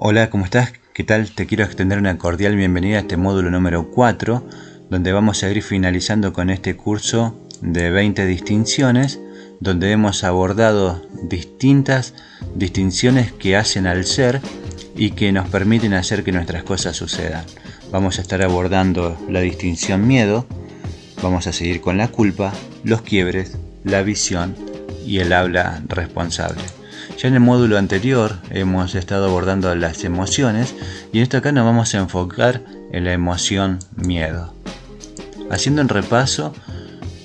Hola, ¿cómo estás? ¿Qué tal? Te quiero extender una cordial bienvenida a este módulo número 4, donde vamos a ir finalizando con este curso de 20 distinciones, donde hemos abordado distintas distinciones que hacen al ser y que nos permiten hacer que nuestras cosas sucedan. Vamos a estar abordando la distinción miedo, vamos a seguir con la culpa, los quiebres, la visión y el habla responsable. Ya en el módulo anterior hemos estado abordando las emociones y en esta acá nos vamos a enfocar en la emoción miedo. Haciendo un repaso,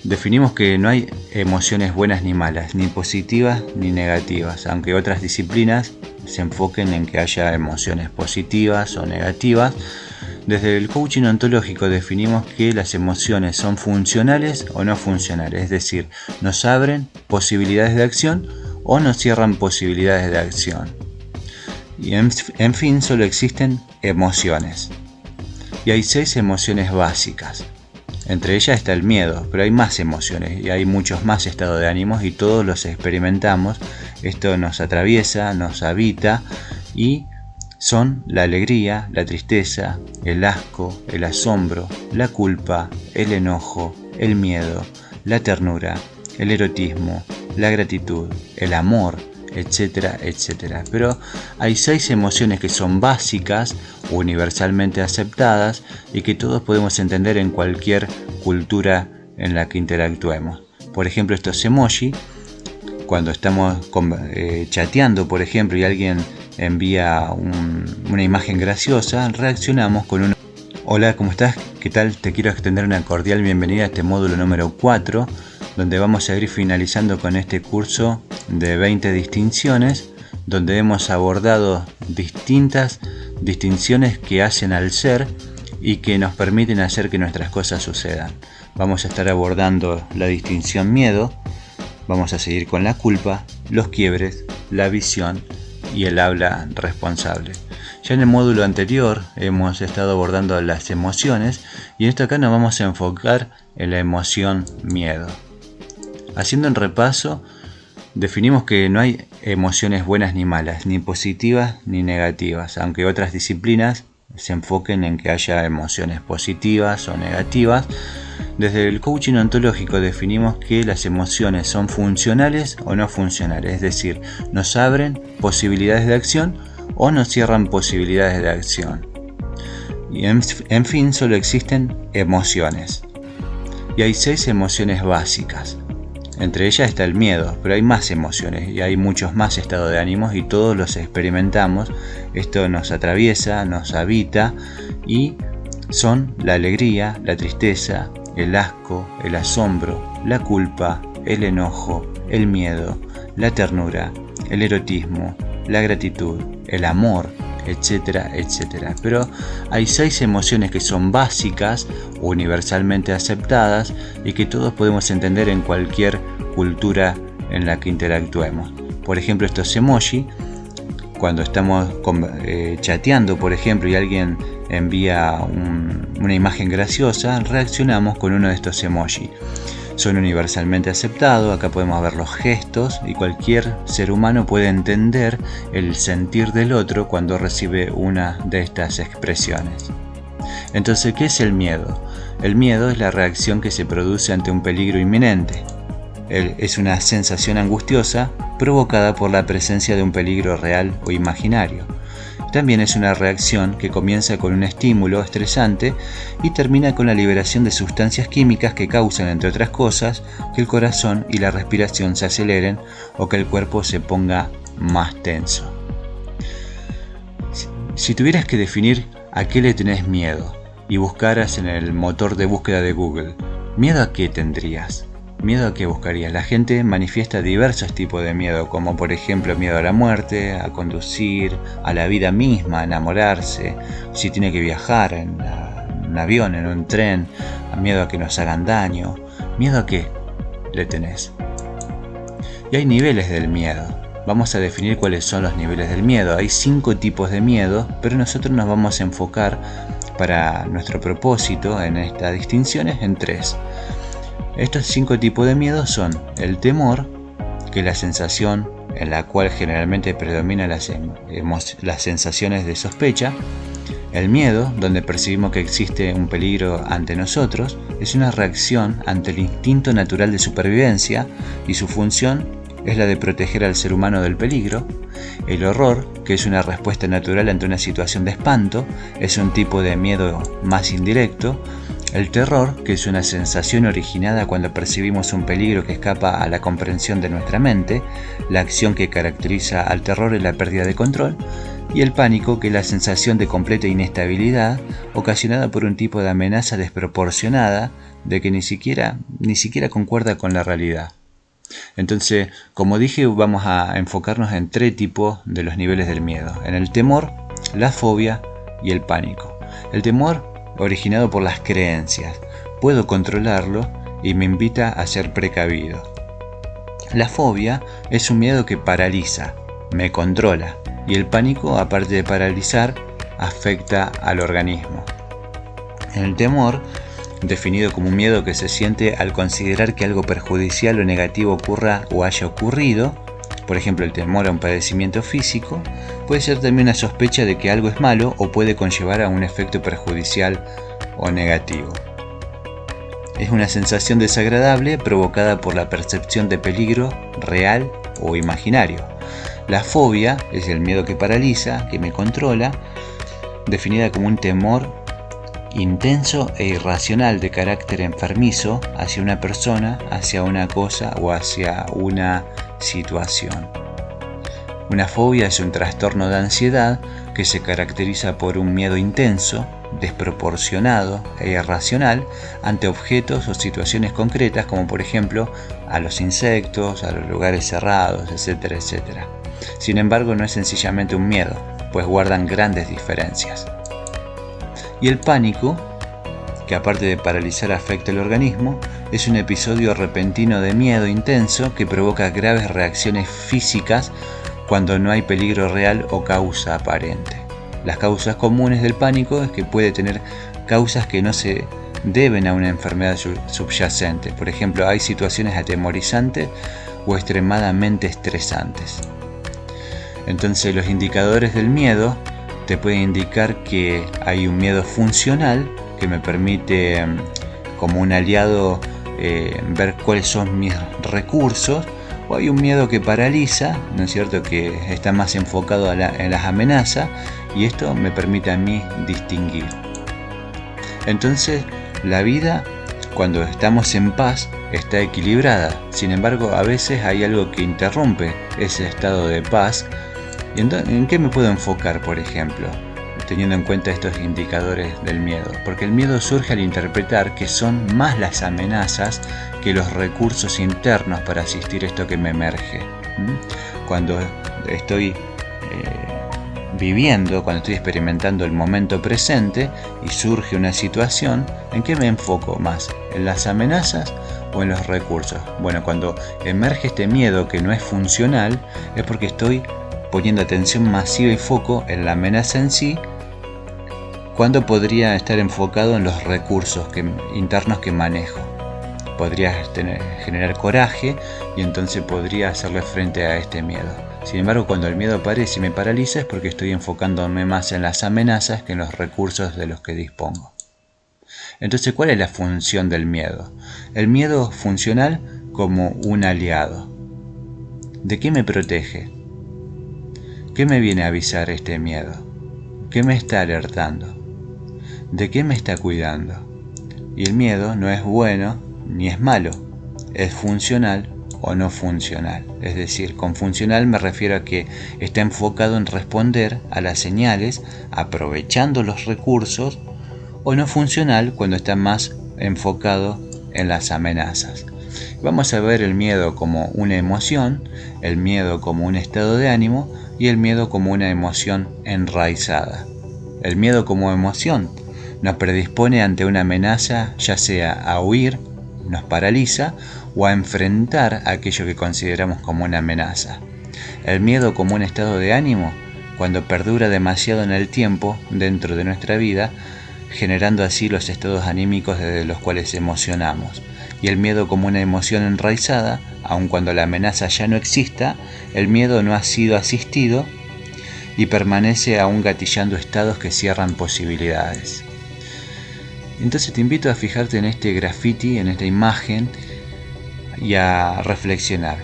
definimos que no hay emociones buenas ni malas, ni positivas ni negativas, aunque otras disciplinas se enfoquen en que haya emociones positivas o negativas. Desde el coaching ontológico definimos que las emociones son funcionales o no funcionales, es decir, nos abren posibilidades de acción o nos cierran posibilidades de acción. Y en fin, solo existen emociones. Y hay 6 emociones básicas. Entre ellas está el miedo, pero hay más emociones y hay muchos más estados de ánimos y todos los experimentamos. Esto nos atraviesa, nos habita y son la alegría, la tristeza, el asco, el asombro, la culpa, el enojo, el miedo, la ternura, el erotismo, la gratitud, el amor, etcétera, etcétera. Pero hay 6 emociones que son básicas, universalmente aceptadas y que todos podemos entender en cualquier cultura en la que interactuemos. Por ejemplo, estos emoji, cuando estamos chateando, por ejemplo, y alguien envía una imagen graciosa, reaccionamos con un hola, ¿cómo estás? ¿Qué tal? Te quiero extender una cordial bienvenida a este módulo número 4, donde vamos a ir finalizando con este curso de 20 distinciones, donde hemos abordado distintas distinciones que hacen al ser y que nos permiten hacer que nuestras cosas sucedan. Vamos a estar abordando la distinción miedo, vamos a seguir con la culpa, los quiebres, la visión y el habla responsable. Ya en el módulo anterior hemos estado abordando las emociones y en esta acá nos vamos a enfocar en la emoción miedo. Haciendo un repaso, definimos que no hay emociones buenas ni malas, ni positivas ni negativas, aunque otras disciplinas se enfoquen en que haya emociones positivas o negativas. Desde el coaching ontológico definimos que las emociones son funcionales o no funcionales, es decir, nos abren posibilidades de acción o nos cierran posibilidades de acción. Y en fin, solo existen emociones. Y hay 6 emociones básicas. Entre ellas está el miedo, pero hay más emociones y hay muchos más estados de ánimos y todos los experimentamos. Esto nos atraviesa, nos habita y son la alegría, la tristeza, el asco, el asombro, la culpa, el enojo, el miedo, la ternura, el erotismo, la gratitud, el amor, etcétera, etcétera. Pero hay 6 emociones que son básicas, universalmente aceptadas y que todos podemos entender en cualquier cultura en la que interactuemos. Por ejemplo, estos emoji, cuando estamos chateando, por ejemplo, y alguien envía una imagen graciosa, reaccionamos con uno de estos emoji. Son universalmente aceptados, acá podemos ver los gestos y cualquier ser humano puede entender el sentir del otro cuando recibe una de estas expresiones. Entonces, ¿qué es el miedo? El miedo es la reacción que se produce ante un peligro inminente. Es una sensación angustiosa provocada por la presencia de un peligro real o imaginario. También es una reacción que comienza con un estímulo estresante y termina con la liberación de sustancias químicas que causan, entre otras cosas, que el corazón y la respiración se aceleren o que el cuerpo se ponga más tenso. Si tuvieras que definir a qué le tenés miedo y buscaras en el motor de búsqueda de Google, ¿miedo a qué tendrías? ¿Miedo a qué buscarías? La gente manifiesta diversos tipos de miedo, como por ejemplo miedo a la muerte, a conducir, a la vida misma, a enamorarse, si tiene que viajar en un avión, en un tren, a miedo a que nos hagan daño. ¿Miedo a qué le tenés? Y hay niveles del miedo. Vamos a definir cuáles son los niveles del miedo. Hay 5 tipos de miedo, pero nosotros nos vamos a enfocar para nuestro propósito en estas distinciones en 3. Estos 5 tipos de miedo son el temor, que es la sensación en la cual generalmente predominan las sensaciones de sospecha. El miedo, donde percibimos que existe un peligro ante nosotros, es una reacción ante el instinto natural de supervivencia y su función es la de proteger al ser humano del peligro. El horror, que es una respuesta natural ante una situación de espanto, es un tipo de miedo más indirecto. El terror, que es una sensación originada cuando percibimos un peligro que escapa a la comprensión de nuestra mente. La acción que caracteriza al terror es la pérdida de control. Y el pánico, que es la sensación de completa inestabilidad ocasionada por un tipo de amenaza desproporcionada de que ni siquiera concuerda con la realidad. Entonces, como dije, vamos a enfocarnos en 3 tipos de los niveles del miedo: en el temor, la fobia y el pánico. El temor, originado por las creencias, puedo controlarlo y me invita a ser precavido. La fobia es un miedo que paraliza, me controla, y el pánico, aparte de paralizar, afecta al organismo. El temor, definido como un miedo que se siente al considerar que algo perjudicial o negativo ocurra o haya ocurrido, por ejemplo el temor a un padecimiento físico, puede ser también una sospecha de que algo es malo o puede conllevar a un efecto perjudicial o negativo. Es una sensación desagradable provocada por la percepción de peligro real o imaginario. La fobia es el miedo que paraliza, que me controla, definida como un temor intenso e irracional de carácter enfermizo hacia una persona, hacia una cosa o hacia una situación. Una fobia es un trastorno de ansiedad que se caracteriza por un miedo intenso, desproporcionado e irracional ante objetos o situaciones concretas, como por ejemplo a los insectos, a los lugares cerrados, etcétera, etcétera. Sin embargo, no es sencillamente un miedo, pues guardan grandes diferencias. Y el pánico, que aparte de paralizar afecta el organismo, es un episodio repentino de miedo intenso que provoca graves reacciones físicas cuando no hay peligro real o causa aparente. Las causas comunes del pánico es que puede tener causas que no se deben a una enfermedad subyacente. Por ejemplo, hay situaciones atemorizantes o extremadamente estresantes. Entonces, los indicadores del miedo te pueden indicar que hay un miedo funcional que me permite, como un aliado, ver cuáles son mis recursos, o hay un miedo que paraliza, ¿no es cierto?, que está más enfocado en las amenazas, y esto me permite a mí distinguir. Entonces, la vida, cuando estamos en paz, está equilibrada. Sin embargo, a veces hay algo que interrumpe ese estado de paz. ¿Y en qué me puedo enfocar, por ejemplo, teniendo en cuenta estos indicadores del miedo? Porque el miedo surge al interpretar que son más las amenazas que los recursos internos para asistir a esto que me emerge. Cuando estoy viviendo, cuando estoy experimentando el momento presente y surge una situación, ¿en qué me enfoco más? ¿En las amenazas o en los recursos? Bueno, cuando emerge este miedo que no es funcional, es porque estoy poniendo atención masiva y foco en la amenaza en sí, cuando podría estar enfocado en los recursos internos que manejo. Podría generar coraje y entonces podría hacerle frente a este miedo. Sin embargo, cuando el miedo aparece y me paraliza es porque estoy enfocándome más en las amenazas que en los recursos de los que dispongo. Entonces, ¿cuál es la función del miedo? El miedo funcional como un aliado. ¿De qué me protege? ¿Qué me viene a avisar este miedo? ¿Qué me está alertando? ¿De qué me está cuidando? Y el miedo no es bueno ni es malo, es funcional o no funcional. Es decir, con funcional me refiero a que está enfocado en responder a las señales aprovechando los recursos, o no funcional cuando está más enfocado en las amenazas. Vamos a ver el miedo como una emoción, el miedo como un estado de ánimo y el miedo como una emoción enraizada. El miedo como emoción nos predispone ante una amenaza, ya sea a huir, nos paraliza, o a enfrentar aquello que consideramos como una amenaza. El miedo como un estado de ánimo, cuando perdura demasiado en el tiempo dentro de nuestra vida, generando así los estados anímicos desde los cuales emocionamos. y el miedo como una emoción enraizada, aun cuando la amenaza ya no exista, el miedo no ha sido asistido y permanece aún gatillando estados que cierran posibilidades. Entonces te invito a fijarte en este graffiti, en esta imagen, y a reflexionar.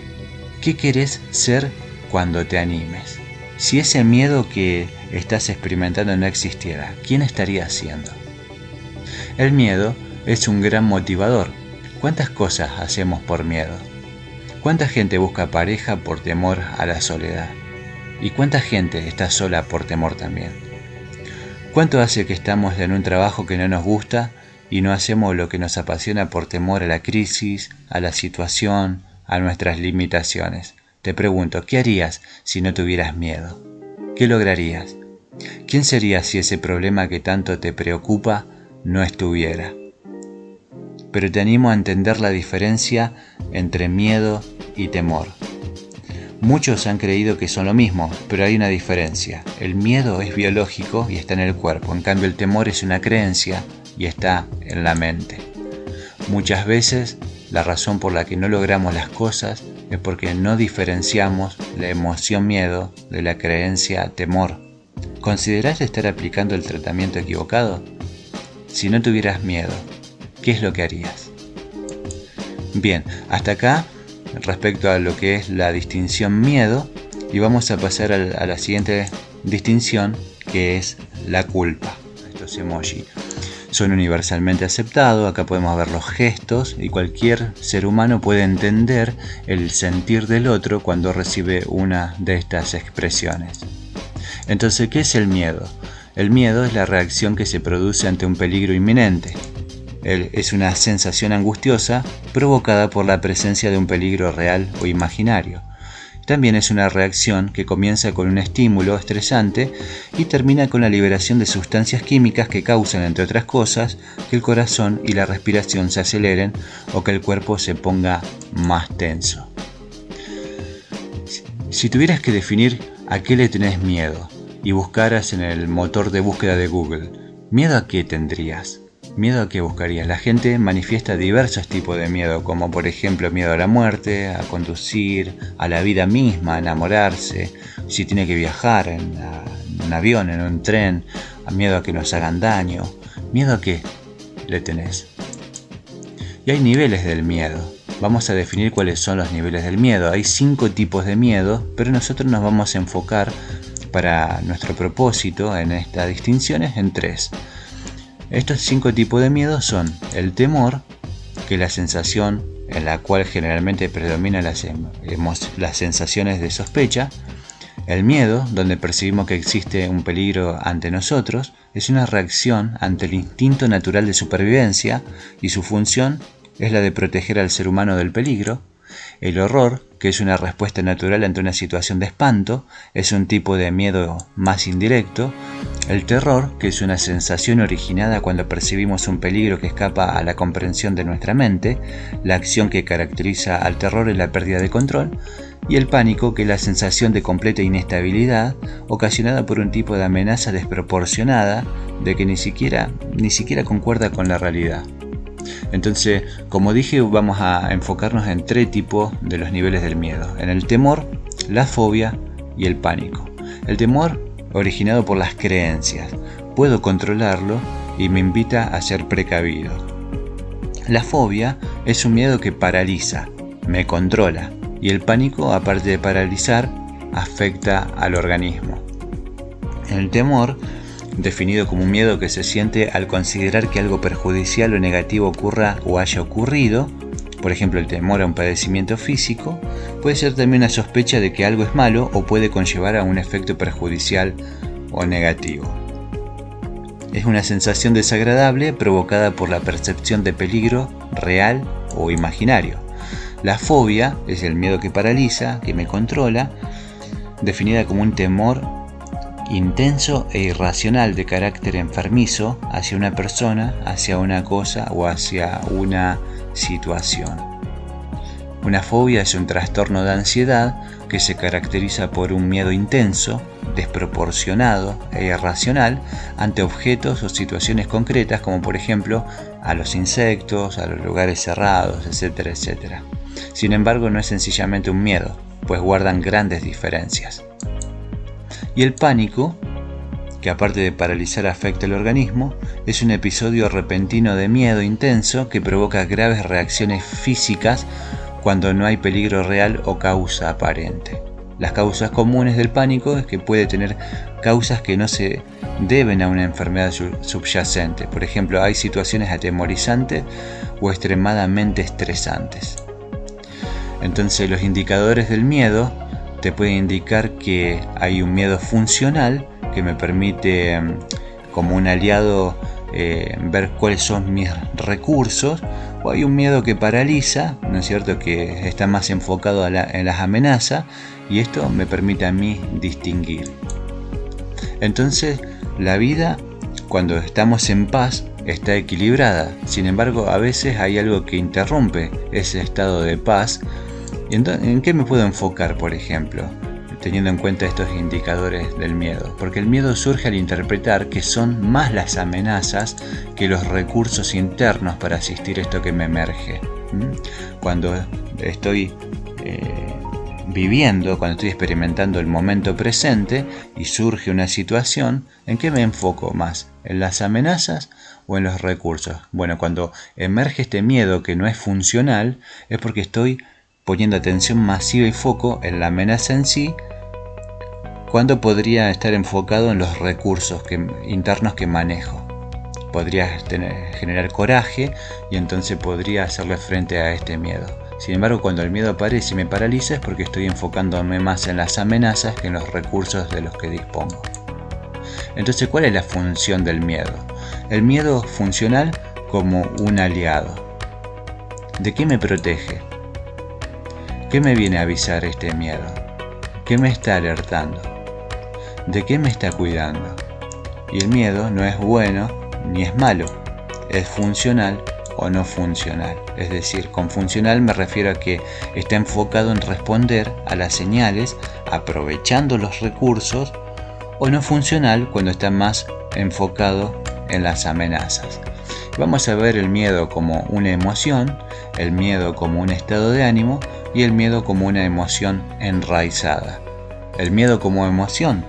¿Qué querés ser cuando te animes? Si ese miedo que estás experimentando no existiera, ¿quién estarías siendo? El miedo es un gran motivador. ¿Cuántas cosas hacemos por miedo? ¿Cuánta gente busca pareja por temor a la soledad? ¿Y cuánta gente está sola por temor también? ¿Cuánto hace que estamos en un trabajo que no nos gusta y no hacemos lo que nos apasiona por temor a la crisis, a la situación, a nuestras limitaciones? Te pregunto, ¿qué harías si no tuvieras miedo? ¿Qué lograrías? ¿Quién serías si ese problema que tanto te preocupa no estuviera? Pero te animo a entender la diferencia entre miedo y temor. Muchos han creído que son lo mismo, pero hay una diferencia. El miedo es biológico y está en el cuerpo, en cambio el temor es una creencia y está en la mente. Muchas veces la razón por la que no logramos las cosas es porque no diferenciamos la emoción miedo de la creencia temor. ¿Considerás estar aplicando el tratamiento equivocado? Si no tuvieras miedo, ¿qué es lo que harías? Bien, hasta acá respecto a lo que es la distinción miedo, y vamos a pasar a la siguiente distinción, que es la culpa. Estos emoji son universalmente aceptados, acá podemos ver los gestos y cualquier ser humano puede entender el sentir del otro cuando recibe una de estas expresiones. Entonces, ¿qué es el miedo? El miedo es la reacción que se produce ante un peligro inminente. Es una sensación angustiosa provocada por la presencia de un peligro real o imaginario. También es una reacción que comienza con un estímulo estresante y termina con la liberación de sustancias químicas que causan, entre otras cosas, que el corazón y la respiración se aceleren o que el cuerpo se ponga más tenso. Si tuvieras que definir a qué le tenés miedo y buscaras en el motor de búsqueda de Google, ¿miedo a qué tendrías? ¿Miedo a qué buscarías? La gente manifiesta diversos tipos de miedo, como por ejemplo miedo a la muerte, a conducir, a la vida misma, a enamorarse, si tiene que viajar en un avión, en un tren, a miedo a que nos hagan daño. ¿Miedo a qué le tenés? Y hay niveles del miedo. Vamos a definir cuáles son los niveles del miedo. Hay 5 tipos de miedo, pero nosotros nos vamos a enfocar para nuestro propósito en estas distinciones en 3. Estos 5 tipos de miedo son el temor, que es la sensación en la cual generalmente predominan las sensaciones de sospecha. El miedo, donde percibimos que existe un peligro ante nosotros, es una reacción ante el instinto natural de supervivencia y su función es la de proteger al ser humano del peligro. El horror, que es una respuesta natural ante una situación de espanto, es un tipo de miedo más indirecto. El terror, que es una sensación originada cuando percibimos un peligro que escapa a la comprensión de nuestra mente. La acción que caracteriza al terror es la pérdida de control. Y el pánico, que es la sensación de completa inestabilidad ocasionada por un tipo de amenaza desproporcionada de que ni siquiera concuerda con la realidad. Entonces, como dije, vamos a enfocarnos en 3 tipos de los niveles del miedo: en el temor, la fobia y el pánico. El temor, originado por las creencias, puedo controlarlo y me invita a ser precavido. La fobia es un miedo que paraliza, me controla, y el pánico, aparte de paralizar, afecta al organismo. El temor, definido como un miedo que se siente al considerar que algo perjudicial o negativo ocurra o haya ocurrido, por ejemplo el temor a un padecimiento físico, puede ser también una sospecha de que algo es malo o puede conllevar a un efecto perjudicial o negativo. Es una sensación desagradable provocada por la percepción de peligro real o imaginario. La fobia es el miedo que paraliza, que me controla, definida como un temor intenso e irracional de carácter enfermizo hacia una persona, hacia una cosa o hacia una situación. Una fobia es un trastorno de ansiedad que se caracteriza por un miedo intenso, desproporcionado e irracional ante objetos o situaciones concretas, como por ejemplo a los insectos, a los lugares cerrados, etcétera, etcétera. Sin embargo, no es sencillamente un miedo, pues guardan grandes diferencias. Y el pánico, que aparte de paralizar afecta el organismo, es un episodio repentino de miedo intenso que provoca graves reacciones físicas cuando no hay peligro real o causa aparente. Las causas comunes del pánico es que puede tener causas que no se deben a una enfermedad subyacente. Por ejemplo, hay situaciones atemorizantes o extremadamente estresantes. Entonces, los indicadores del miedo te pueden indicar que hay un miedo funcional que me permite, como un aliado, ver cuáles son mis recursos, o hay un miedo que paraliza, ¿no es cierto?, que está más enfocado en las amenazas, y esto me permite a mí distinguir. Entonces, la vida, cuando estamos en paz, está equilibrada. Sin embargo, a veces hay algo que interrumpe ese estado de paz. ¿En qué me puedo enfocar, por ejemplo, teniendo en cuenta estos indicadores del miedo? Porque el miedo surge al interpretar que son más las amenazas que los recursos internos para asistir a esto que me emerge. Cuando estoy viviendo, cuando estoy experimentando el momento presente y surge una situación, ¿en qué me enfoco más? ¿En las amenazas o en los recursos? Bueno, cuando emerge este miedo que no es funcional, es porque estoy poniendo atención masiva y foco en la amenaza en sí, cuando podría estar enfocado en los recursos internos que manejo. Podría generar coraje y entonces podría hacerle frente a este miedo. Sin embargo, cuando el miedo aparece y me paraliza es porque estoy enfocándome más en las amenazas que en los recursos de los que dispongo. Entonces, ¿cuál es la función del miedo? El miedo funcional como un aliado. ¿De qué me protege? ¿Qué me viene a avisar este miedo? ¿Qué me está alertando? ¿De qué me está cuidando? Y el miedo no es bueno ni es malo, es funcional o no funcional. Es decir, con funcional me refiero a que está enfocado en responder a las señales aprovechando los recursos, o no funcional cuando está más enfocado en las amenazas. Vamos a ver el miedo como una emoción, el miedo como un estado de ánimo y el miedo como una emoción enraizada. El miedo como emoción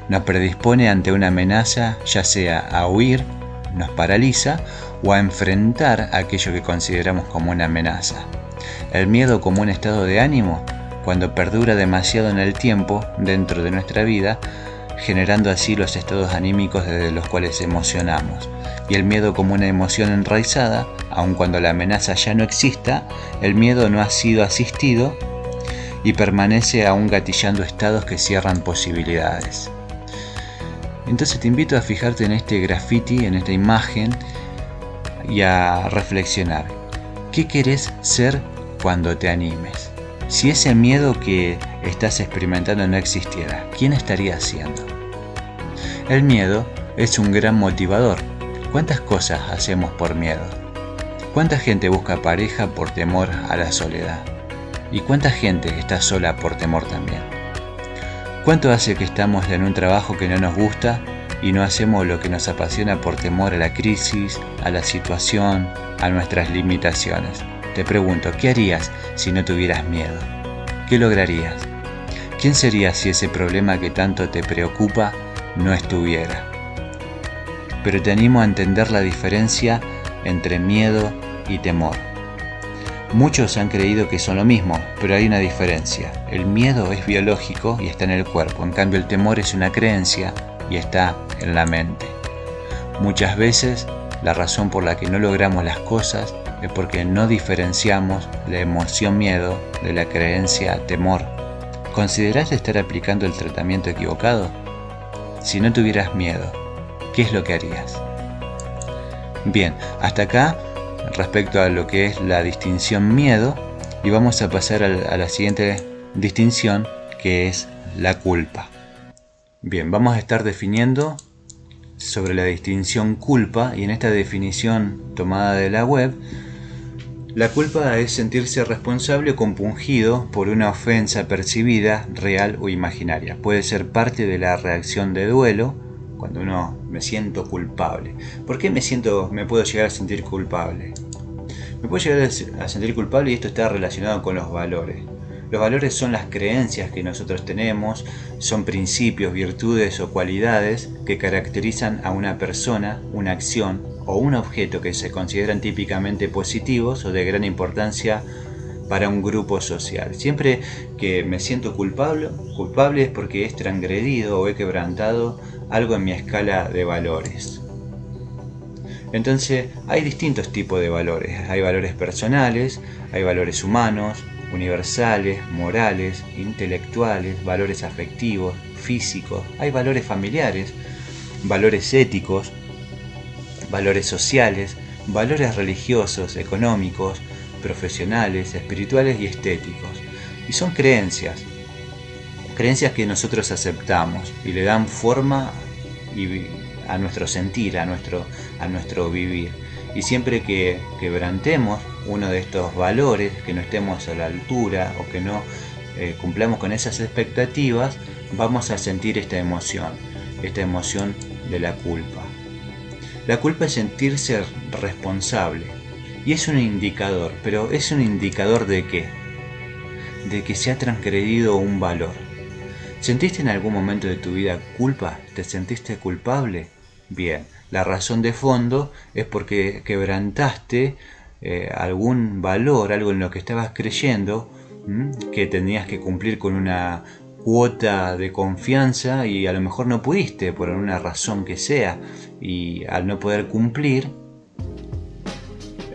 nos predispone ante una amenaza, ya sea a huir, nos paraliza, o a enfrentar aquello que consideramos como una amenaza. El miedo como un estado de ánimo, cuando perdura demasiado en el tiempo dentro de nuestra vida, generando así los estados anímicos desde los cuales emocionamos. Y el miedo como una emoción enraizada, aun cuando la amenaza ya no exista, el miedo no ha sido asistido y permanece aún gatillando estados que cierran posibilidades. Entonces te invito a fijarte en este graffiti, en esta imagen, y a reflexionar. ¿Qué querés ser cuando te animes? Si ese miedo que estás experimentando no existiera, ¿quién estaría siendo? El miedo es un gran motivador. ¿Cuántas cosas hacemos por miedo? ¿Cuánta gente busca pareja por temor a la soledad? ¿Y cuánta gente está sola por temor también? ¿Cuánto hace que estamos en un trabajo que no nos gusta y no hacemos lo que nos apasiona por temor a la crisis, a la situación, a nuestras limitaciones? Te pregunto, ¿qué harías si no tuvieras miedo? ¿Qué lograrías? ¿Quién serías si ese problema que tanto te preocupa no estuviera? Pero te animo a entender la diferencia entre miedo y temor. Muchos han creído que son lo mismo, pero hay una diferencia. El miedo es biológico y está en el cuerpo, en cambio el temor es una creencia y está en la mente. Muchas veces la razón por la que no logramos las cosas es porque no diferenciamos la emoción miedo de la creencia temor. ¿Considerás estar aplicando el tratamiento equivocado? Si no tuvieras miedo, ¿qué es lo que harías? Bien, hasta acá respecto a lo que es la distinción miedo, y vamos a pasar a la siguiente distinción, que es la culpa. Bien, vamos a estar definiendo sobre la distinción culpa, y en esta definición tomada de la web La culpa es sentirse responsable o compungido por una ofensa percibida, real o imaginaria. Puede ser parte de la reacción de duelo, cuando uno me siento culpable. ¿Por qué me puedo llegar a sentir culpable? Me puedo llegar a sentir culpable y esto está relacionado con los valores. Los valores son las creencias que nosotros tenemos, son principios, virtudes o cualidades que caracterizan a una persona, una acción o un objeto que se consideran típicamente positivos o de gran importancia para un grupo social. Siempre que me siento culpable es porque he transgredido o he quebrantado algo en mi escala de valores. Entonces hay distintos tipos de valores. Hay valores personales, hay valores humanos, universales, morales, intelectuales, valores afectivos, físicos, hay valores familiares, valores éticos, valores sociales, valores religiosos, económicos, profesionales, espirituales y estéticos. Y son creencias que nosotros aceptamos y le dan forma a nuestro sentir, a nuestro vivir. Y siempre que quebrantemos uno de estos valores, que no estemos a la altura o que no cumplamos con esas expectativas, vamos a sentir esta emoción de la culpa. La culpa es sentirse responsable y es un indicador, pero ¿es un indicador de qué? De que se ha transgredido un valor. ¿Sentiste en algún momento de tu vida culpa? ¿Te sentiste culpable? Bien, la razón de fondo es porque quebrantaste algún valor, algo en lo que estabas creyendo, que tenías que cumplir con una cuota de confianza y a lo mejor no pudiste por una razón que sea, y al no poder cumplir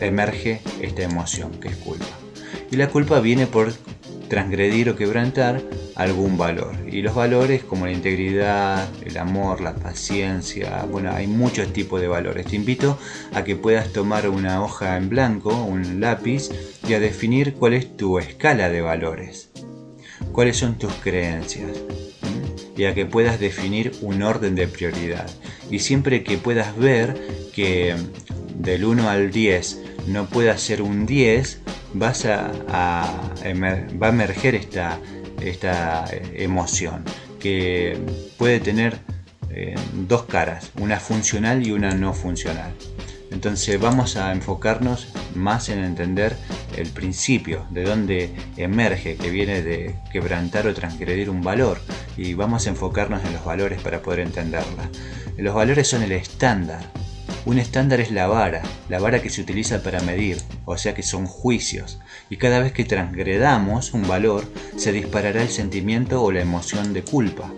emerge esta emoción que es culpa. Y la culpa viene por transgredir o quebrantar algún valor. Y los valores como la integridad, el amor, la paciencia, bueno, hay muchos tipos de valores. Te invito a que puedas tomar una hoja en blanco, un lápiz, y a definir cuál es tu escala de valores. ¿Cuáles son tus creencias? Y a que puedas definir un orden de prioridad. Y siempre que puedas ver que del 1 al 10 no pueda ser un 10, va a emerger esta emoción que puede tener dos caras, una funcional y una no funcional. Entonces vamos a enfocarnos más en entender el principio, de dónde emerge, que viene de quebrantar o transgredir un valor, y vamos a enfocarnos en los valores para poder entenderla. Los valores son el estándar. Un estándar es la vara que se utiliza para medir, o sea que son juicios, y cada vez que transgredamos un valor se disparará el sentimiento o la emoción de culpa.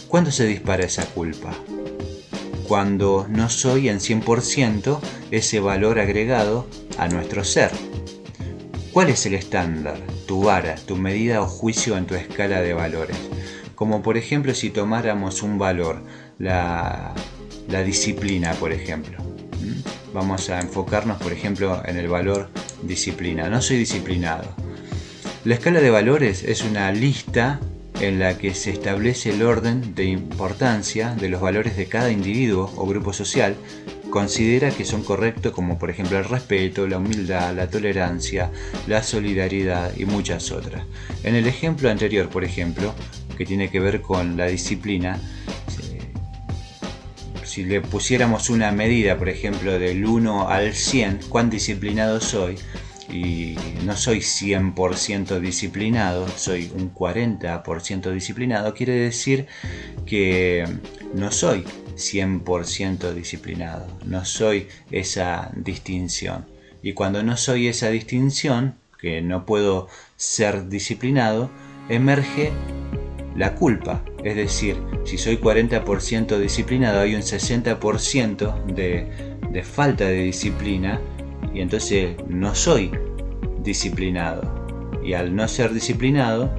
¿Cuándo se dispara esa culpa? Cuando no soy en 100% ese valor agregado a nuestro ser. ¿Cuál es el estándar? Tu vara, tu medida o juicio en tu escala de valores. Como por ejemplo si tomáramos un valor, la disciplina, por ejemplo. Vamos a enfocarnos, por ejemplo, en el valor disciplina. No soy disciplinado. La escala de valores es una lista en la que se establece el orden de importancia de los valores de cada individuo o grupo social. Considera que son correctos, como por ejemplo el respeto, la humildad, la tolerancia, la solidaridad y muchas otras. En el ejemplo anterior, por ejemplo, que tiene que ver con la disciplina, si le pusiéramos una medida, por ejemplo, del 1 al 100, ¿cuán disciplinado soy? Y no soy 100% disciplinado, soy un 40% disciplinado, quiere decir que no soy 100% disciplinado, no soy esa distinción. Y cuando no soy esa distinción, que no puedo ser disciplinado, emerge la culpa. Es decir, si soy 40% disciplinado, hay un 60% de falta de disciplina, y entonces no soy disciplinado. Y al no ser disciplinado,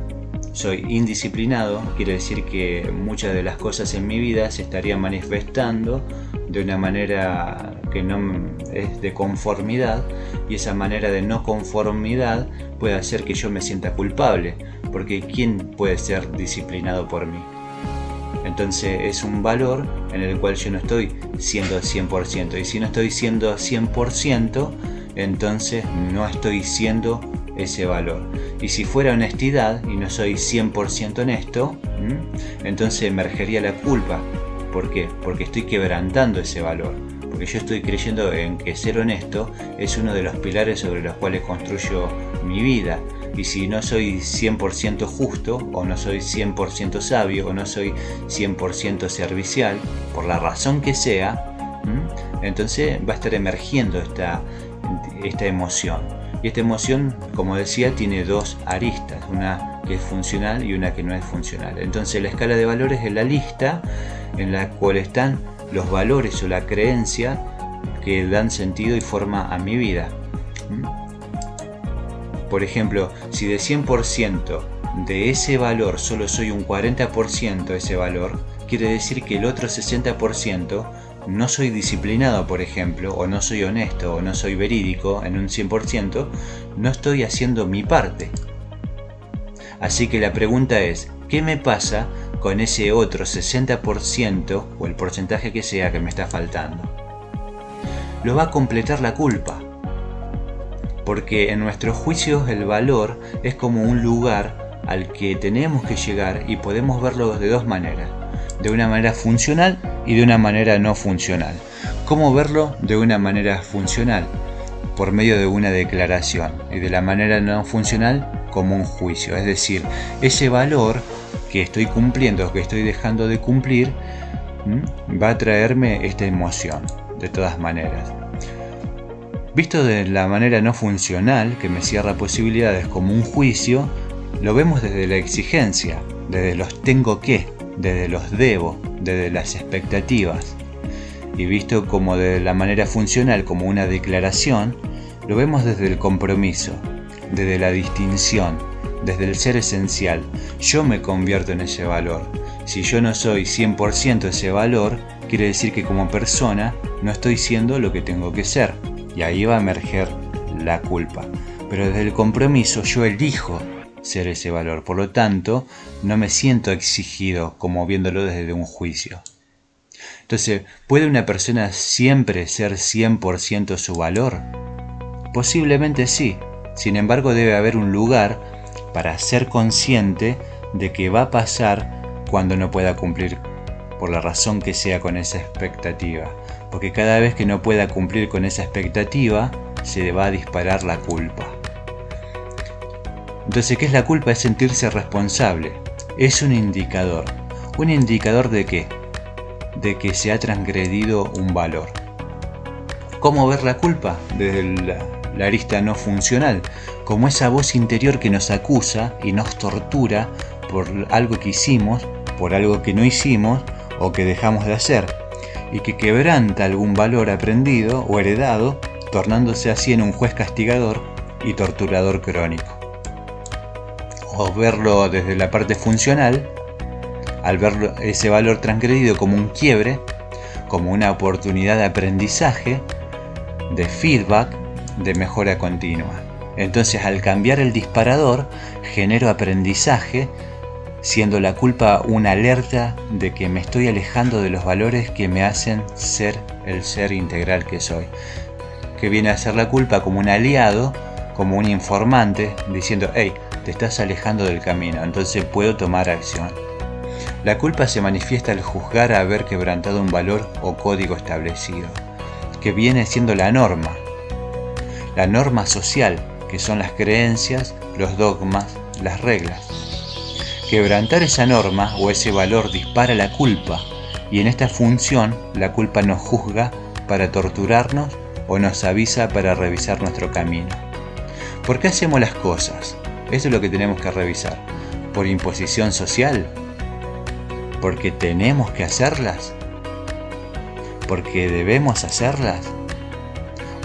soy indisciplinado. Quiere decir que muchas de las cosas en mi vida se estarían manifestando de una manera que no es de conformidad, y esa manera de no conformidad puede hacer que yo me sienta culpable, porque ¿quién puede ser disciplinado por mí? Entonces es un valor en el cual yo no estoy siendo 100%, y si no estoy siendo 100%, entonces no estoy siendo ese valor. Y si fuera honestidad y no soy 100% honesto, entonces emergería la culpa. ¿Por qué? Porque estoy quebrantando ese valor. Porque yo estoy creyendo en que ser honesto es uno de los pilares sobre los cuales construyo mi vida. Y si no soy 100% justo, o no soy 100% sabio, o no soy 100% servicial, por la razón que sea, entonces va a estar emergiendo esta emoción. Y esta emoción, como decía, tiene dos aristas, una que es funcional y una que no es funcional. Entonces la escala de valores es la lista en la cual están los valores o la creencia que dan sentido y forma a mi vida. Por ejemplo, si de 100% de ese valor solo soy un 40% de ese valor, quiere decir que el otro 60% no soy disciplinado, por ejemplo, o no soy honesto, o no soy verídico en un 100%, no estoy haciendo mi parte. Así que la pregunta es, ¿qué me pasa con ese otro 60% o el porcentaje que sea que me está faltando? Lo va a completar la culpa. Porque en nuestros juicios el valor es como un lugar al que tenemos que llegar y podemos verlo de dos maneras. De una manera funcional y de una manera no funcional. ¿Cómo verlo de una manera funcional? Por medio de una declaración. Y de la manera no funcional como un juicio. Es decir, ese valor que estoy cumpliendo o que estoy dejando de cumplir va a traerme esta emoción. De todas maneras. Visto de la manera no funcional, que me cierra posibilidades como un juicio, lo vemos desde la exigencia, desde los tengo que, desde los debo, desde las expectativas. Y visto como de la manera funcional, como una declaración, lo vemos desde el compromiso, desde la distinción, desde el ser esencial. Yo me convierto en ese valor. Si yo no soy 100% ese valor, quiere decir que como persona no estoy siendo lo que tengo que ser. Y ahí va a emerger la culpa. Pero desde el compromiso yo elijo ser ese valor. Por lo tanto, no me siento exigido como viéndolo desde un juicio. Entonces, ¿puede una persona siempre ser 100% su valor? Posiblemente sí. Sin embargo, debe haber un lugar para ser consciente de que va a pasar cuando no pueda cumplir por la razón que sea con esa expectativa. Porque cada vez que no pueda cumplir con esa expectativa, se va a disparar la culpa. Entonces, ¿qué es la culpa? Es sentirse responsable. Es un indicador. ¿Un indicador de qué? De que se ha transgredido un valor. ¿Cómo ver la culpa? Desde la arista no funcional. Como esa voz interior que nos acusa y nos tortura por algo que hicimos, por algo que no hicimos o que dejamos de hacer. Y que quebranta algún valor aprendido o heredado, tornándose así en un juez castigador y torturador crónico. O verlo desde la parte funcional, al ver ese valor transgredido como un quiebre, como una oportunidad de aprendizaje, de feedback, de mejora continua. Entonces, al cambiar el disparador, genero aprendizaje, siendo la culpa una alerta de que me estoy alejando de los valores que me hacen ser el ser integral que soy. Que viene a ser la culpa como un aliado, como un informante, diciendo, hey, te estás alejando del camino, entonces puedo tomar acción. La culpa se manifiesta al juzgar haber quebrantado un valor o código establecido, que viene siendo la norma social, que son las creencias, los dogmas, las reglas. Quebrantar esa norma o ese valor dispara la culpa, y en esta función la culpa nos juzga para torturarnos o nos avisa para revisar nuestro camino. ¿Por qué hacemos las cosas? Eso es lo que tenemos que revisar. ¿Por imposición social? ¿Porque tenemos que hacerlas? ¿Porque debemos hacerlas?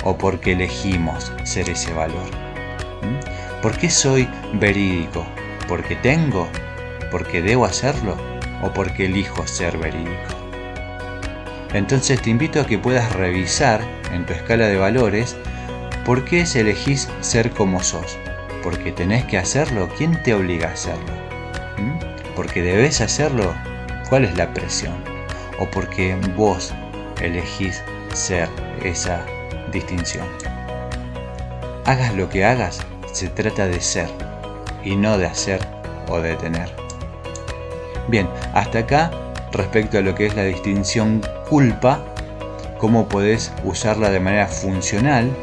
¿O porque elegimos ser ese valor? ¿Por qué soy verídico? ¿Porque tengo? ¿Porque debo hacerlo? ¿O porque elijo ser verídico? Entonces te invito a que puedas revisar en tu escala de valores por qué elegís ser como sos. ¿Porque tenés que hacerlo? ¿Quién te obliga a hacerlo? ¿Porque debes hacerlo? ¿Cuál es la presión? ¿O porque vos elegís ser esa distinción? hagas lo que hagas, se trata de ser y no de hacer o de tener. Bien, hasta acá respecto a lo que es la distinción culpa, cómo podés usarla de manera funcional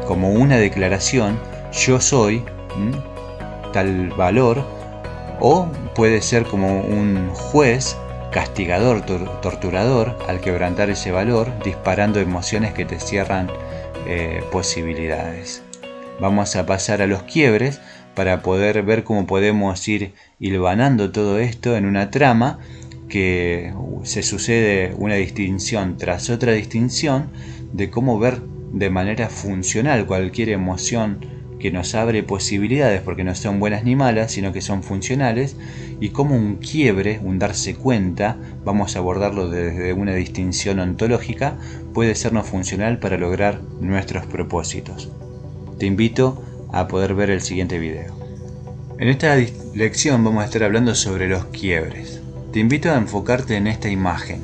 como una declaración, yo soy tal valor, o puede ser como un juez castigador, torturador al quebrantar ese valor, disparando emociones que te cierran posibilidades. Vamos a pasar a los quiebres para poder ver cómo podemos ir hilvanando todo esto en una trama que se sucede una distinción tras otra distinción de cómo ver de manera funcional cualquier emoción que nos abre posibilidades, porque no son buenas ni malas, sino que son funcionales, y como un quiebre, un darse cuenta, vamos a abordarlo desde una distinción ontológica, puede sernos funcional para lograr nuestros propósitos. Te invito a poder ver el siguiente video. En esta lección vamos a estar hablando sobre los quiebres. Te invito a enfocarte en esta imagen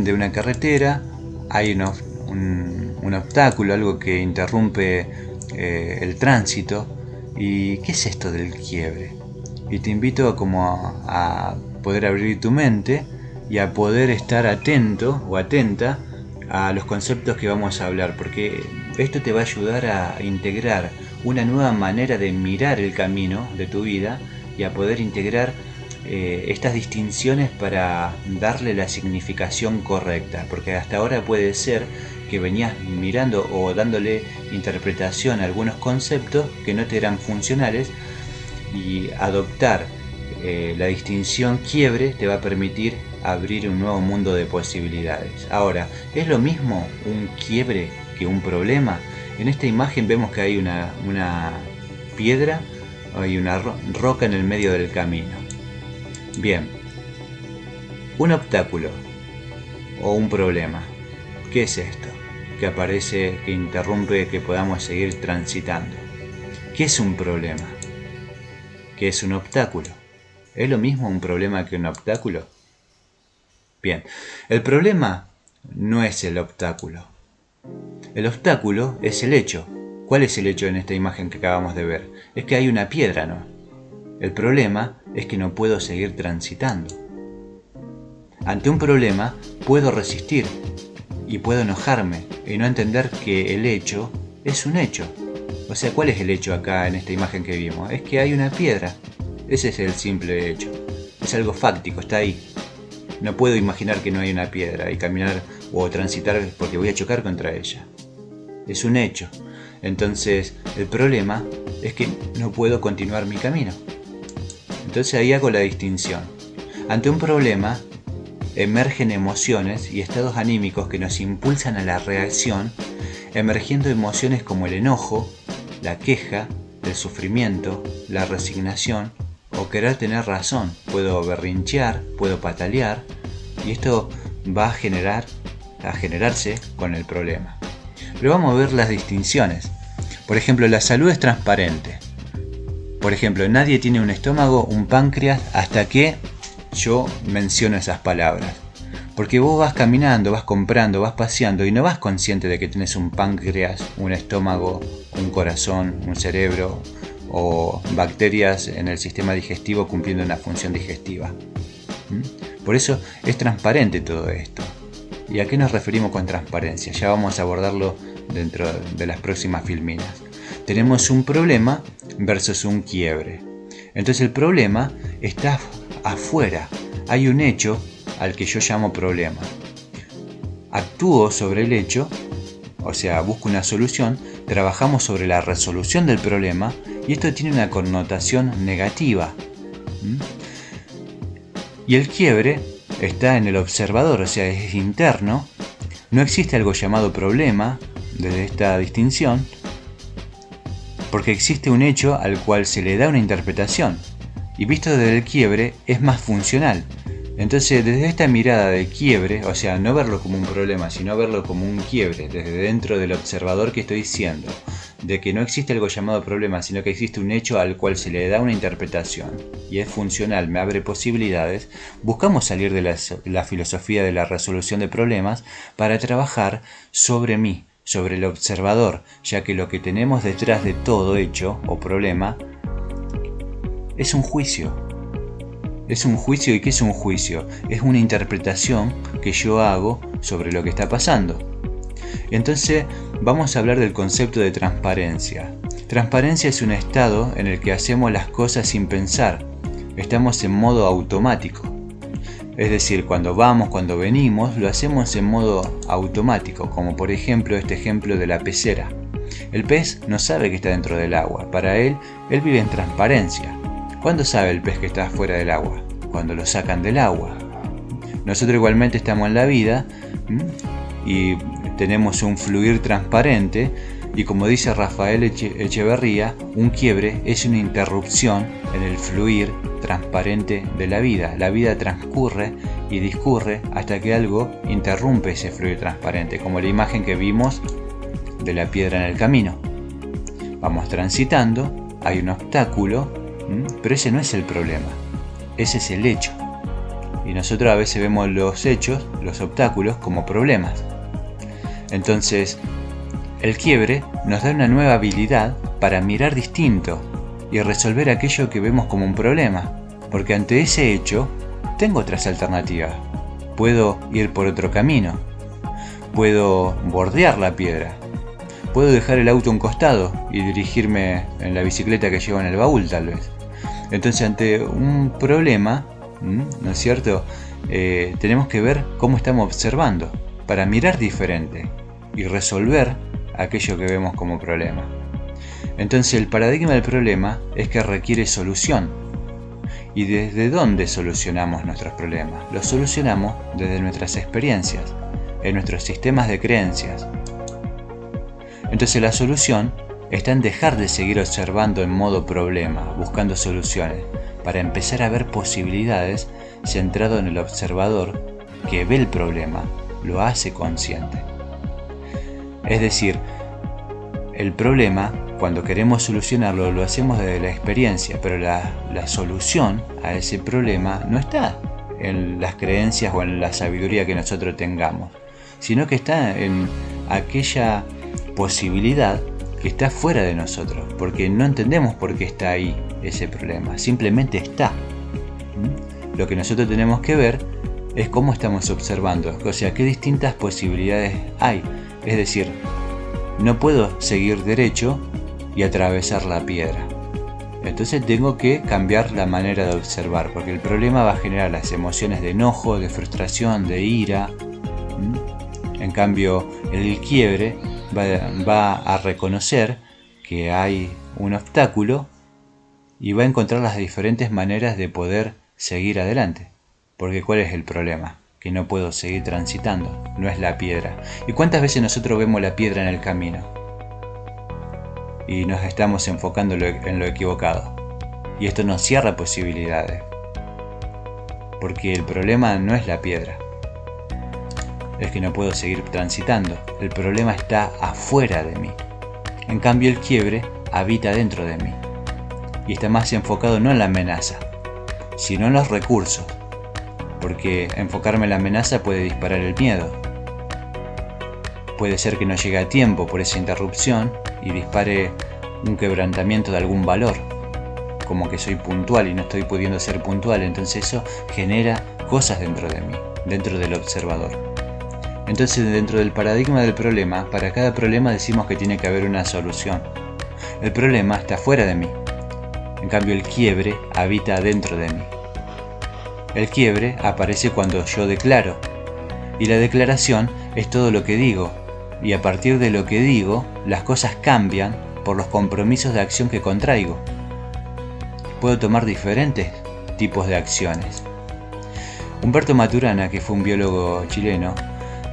de una carretera. Hay un obstáculo, algo que interrumpe el tránsito. ¿Y qué es esto del quiebre? Y te invito a poder abrir tu mente y a poder estar atento o atenta a los conceptos que vamos a hablar, porque esto te va a ayudar a integrar una nueva manera de mirar el camino de tu vida y a poder integrar estas distinciones para darle la significación correcta, porque hasta ahora puede ser que venías mirando o dándole interpretación a algunos conceptos que no te eran funcionales, y adoptar la distinción quiebre te va a permitir abrir un nuevo mundo de posibilidades. Ahora, ¿es lo mismo un quiebre que un problema? En esta imagen vemos que hay una piedra, hay una roca en el medio del camino. Bien, un obstáculo o un problema, ¿qué es esto? Que aparece, que interrumpe que podamos seguir transitando. ¿Qué es un problema? ¿Qué es un obstáculo? ¿Es lo mismo un problema que un obstáculo? Bien, el problema no es el obstáculo. El obstáculo es el hecho. ¿Cuál es el hecho en esta imagen que acabamos de ver? Es que hay una piedra, ¿no? El problema es que no puedo seguir transitando. Ante un problema puedo resistir y puedo enojarme y no entender que el hecho es un hecho. O sea, ¿cuál es el hecho acá en esta imagen que vimos? Es que hay una piedra. Ese es el simple hecho. Es algo fáctico, está ahí. No puedo imaginar que no hay una piedra y caminar o transitar porque voy a chocar contra ella. Es un hecho. Entonces, el problema es que no puedo continuar mi camino. Entonces ahí hago la distinción. Ante un problema emergen emociones y estados anímicos que nos impulsan a la reacción, emergiendo emociones como el enojo, la queja, el sufrimiento, la resignación o querer tener razón. Puedo berrinchear, puedo patalear, y esto va a generarse con el problema. Pero vamos a ver las distinciones. Por ejemplo, la salud es transparente. Por ejemplo, nadie tiene un estómago, un páncreas, hasta que yo menciono esas palabras. Porque vos vas caminando, vas comprando, vas paseando y no vas consciente de que tenés un páncreas, un estómago, un corazón, un cerebro o bacterias en el sistema digestivo cumpliendo una función digestiva. Por eso es transparente todo esto. ¿Y a qué nos referimos con transparencia? Ya vamos a abordarlo dentro de las próximas filminas. Tenemos un problema versus un quiebre. Entonces el problema está afuera. Hay un hecho al que yo llamo problema. Actúo sobre el hecho, o sea, busco una solución, trabajamos sobre la resolución del problema y esto tiene una connotación negativa. Y el quiebre está en el observador, o sea, es interno. No existe algo llamado problema desde esta distinción, porque existe un hecho al cual se le da una interpretación, y visto desde el quiebre es más funcional. Entonces, desde esta mirada de quiebre, o sea, no verlo como un problema, sino verlo como un quiebre, desde dentro del observador que estoy diciendo, de que no existe algo llamado problema, sino que existe un hecho al cual se le da una interpretación, y es funcional, me abre posibilidades, buscamos salir de la filosofía de la resolución de problemas para trabajar sobre mí, sobre el observador, ya que lo que tenemos detrás de todo hecho o problema es un juicio. Es un juicio. ¿Y qué es un juicio? Es una interpretación que yo hago sobre lo que está pasando. Entonces vamos a hablar del concepto de transparencia. Transparencia es un estado en el que hacemos las cosas sin pensar. Estamos en modo automático. Es decir, cuando vamos, cuando venimos, lo hacemos en modo automático, como por ejemplo este ejemplo de la pecera. El pez no sabe que está dentro del agua. Para él vive en transparencia. ¿Cuándo sabe el pez que está fuera del agua? Cuando lo sacan del agua. Nosotros igualmente estamos en la vida y tenemos un fluir transparente, y como dice Rafael Echeverría, un quiebre es una interrupción en el fluir transparente de la vida. La vida transcurre y discurre hasta que algo interrumpe ese fluir transparente, como la imagen que vimos de la piedra en el camino. Vamos transitando, hay un obstáculo, pero ese no es el problema, ese es el hecho. Y nosotros a veces vemos los hechos, los obstáculos, como problemas. Entonces, el quiebre nos da una nueva habilidad para mirar distinto y resolver aquello que vemos como un problema, porque ante ese hecho tengo otras alternativas. Puedo ir por otro camino, puedo bordear la piedra, puedo dejar el auto a un costado y dirigirme en la bicicleta que llevo en el baúl tal vez. Entonces ante un problema, ¿no es cierto? Tenemos que ver cómo estamos observando para mirar diferente y resolver aquello que vemos como problema. Entonces el paradigma del problema es que requiere solución. ¿Y desde dónde solucionamos nuestros problemas? Los solucionamos desde nuestras experiencias, en nuestros sistemas de creencias. Entonces la solución está en dejar de seguir observando en modo problema, buscando soluciones, para empezar a ver posibilidades centrado en el observador que ve el problema, lo hace consciente. Es decir, el problema, cuando queremos solucionarlo, lo hacemos desde la experiencia, pero la solución a ese problema no está en las creencias o en la sabiduría que nosotros tengamos, sino que está en aquella posibilidad que está fuera de nosotros, porque no entendemos por qué está ahí ese problema, simplemente está. Lo que nosotros tenemos que ver es cómo estamos observando, o sea, qué distintas posibilidades hay. Es decir, no puedo seguir derecho y atravesar la piedra. Entonces tengo que cambiar la manera de observar, porque el problema va a generar las emociones de enojo, de frustración, de ira. En cambio, el quiebre va a reconocer que hay un obstáculo y va a encontrar las diferentes maneras de poder seguir adelante. Porque ¿cuál es el problema? Que no puedo seguir transitando, no es la piedra. ¿Y cuántas veces nosotros vemos la piedra en el camino? Y nos estamos enfocando en lo equivocado. Y esto nos cierra posibilidades. Porque el problema no es la piedra. Es que no puedo seguir transitando. El problema está afuera de mí. En cambio el quiebre habita dentro de mí. Y está más enfocado no en la amenaza, sino en los recursos. Porque enfocarme en la amenaza puede disparar el miedo. Puede ser que no llegue a tiempo por esa interrupción y dispare un quebrantamiento de algún valor, como que soy puntual y no estoy pudiendo ser puntual. Entonces eso genera cosas dentro de mí, dentro del observador. Entonces dentro del paradigma del problema, para cada problema decimos que tiene que haber una solución. El problema está fuera de mí, en cambio el quiebre habita dentro de mí. El quiebre aparece cuando yo declaro, y la declaración es todo lo que digo, y a partir de lo que digo, las cosas cambian por los compromisos de acción que contraigo. Puedo tomar diferentes tipos de acciones. Humberto Maturana, que fue un biólogo chileno,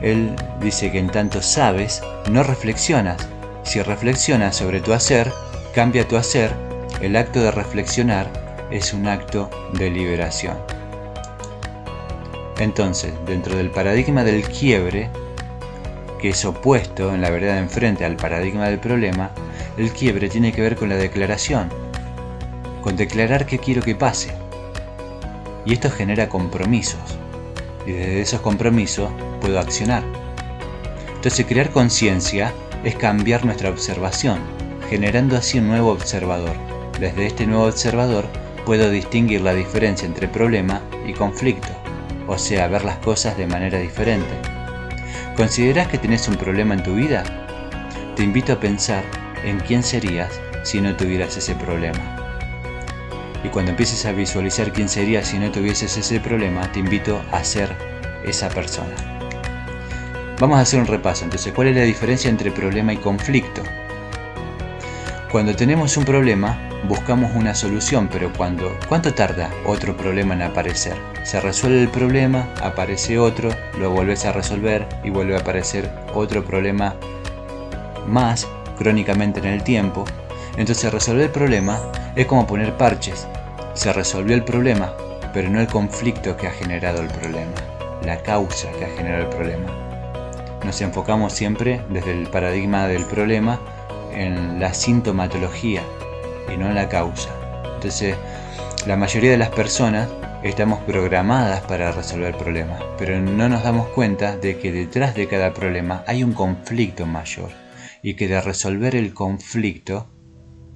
él dice que en tanto sabes, no reflexionas. Si reflexionas sobre tu hacer, cambia tu hacer. El acto de reflexionar es un acto de liberación. Entonces, dentro del paradigma del quiebre, que es opuesto en la vereda de enfrente al paradigma del problema, el quiebre tiene que ver con la declaración, con declarar qué quiero que pase. Y esto genera compromisos, y desde esos compromisos puedo accionar. Entonces crear conciencia es cambiar nuestra observación, generando así un nuevo observador. Desde este nuevo observador puedo distinguir la diferencia entre problema y conflicto, o sea, ver las cosas de manera diferente. ¿Considerás que tenés un problema en tu vida? Te invito a pensar en quién serías si no tuvieras ese problema. Y cuando empieces a visualizar quién serías si no tuvieses ese problema, te invito a ser esa persona. Vamos a hacer un repaso. Entonces, ¿cuál es la diferencia entre problema y conflicto? Cuando tenemos un problema, buscamos una solución, pero ¿cuánto tarda otro problema en aparecer? Se resuelve el problema, aparece otro, lo volvés a resolver y vuelve a aparecer otro problema más crónicamente en el tiempo. Entonces, resolver el problema es como poner parches. Se resolvió el problema, pero no el conflicto que ha generado el problema, la causa que ha generado el problema. Nos enfocamos siempre desde el paradigma del problema en la sintomatología y no en la causa. Entonces, la mayoría de las personas estamos programadas para resolver problemas, pero no nos damos cuenta de que detrás de cada problema hay un conflicto mayor y que de resolver el conflicto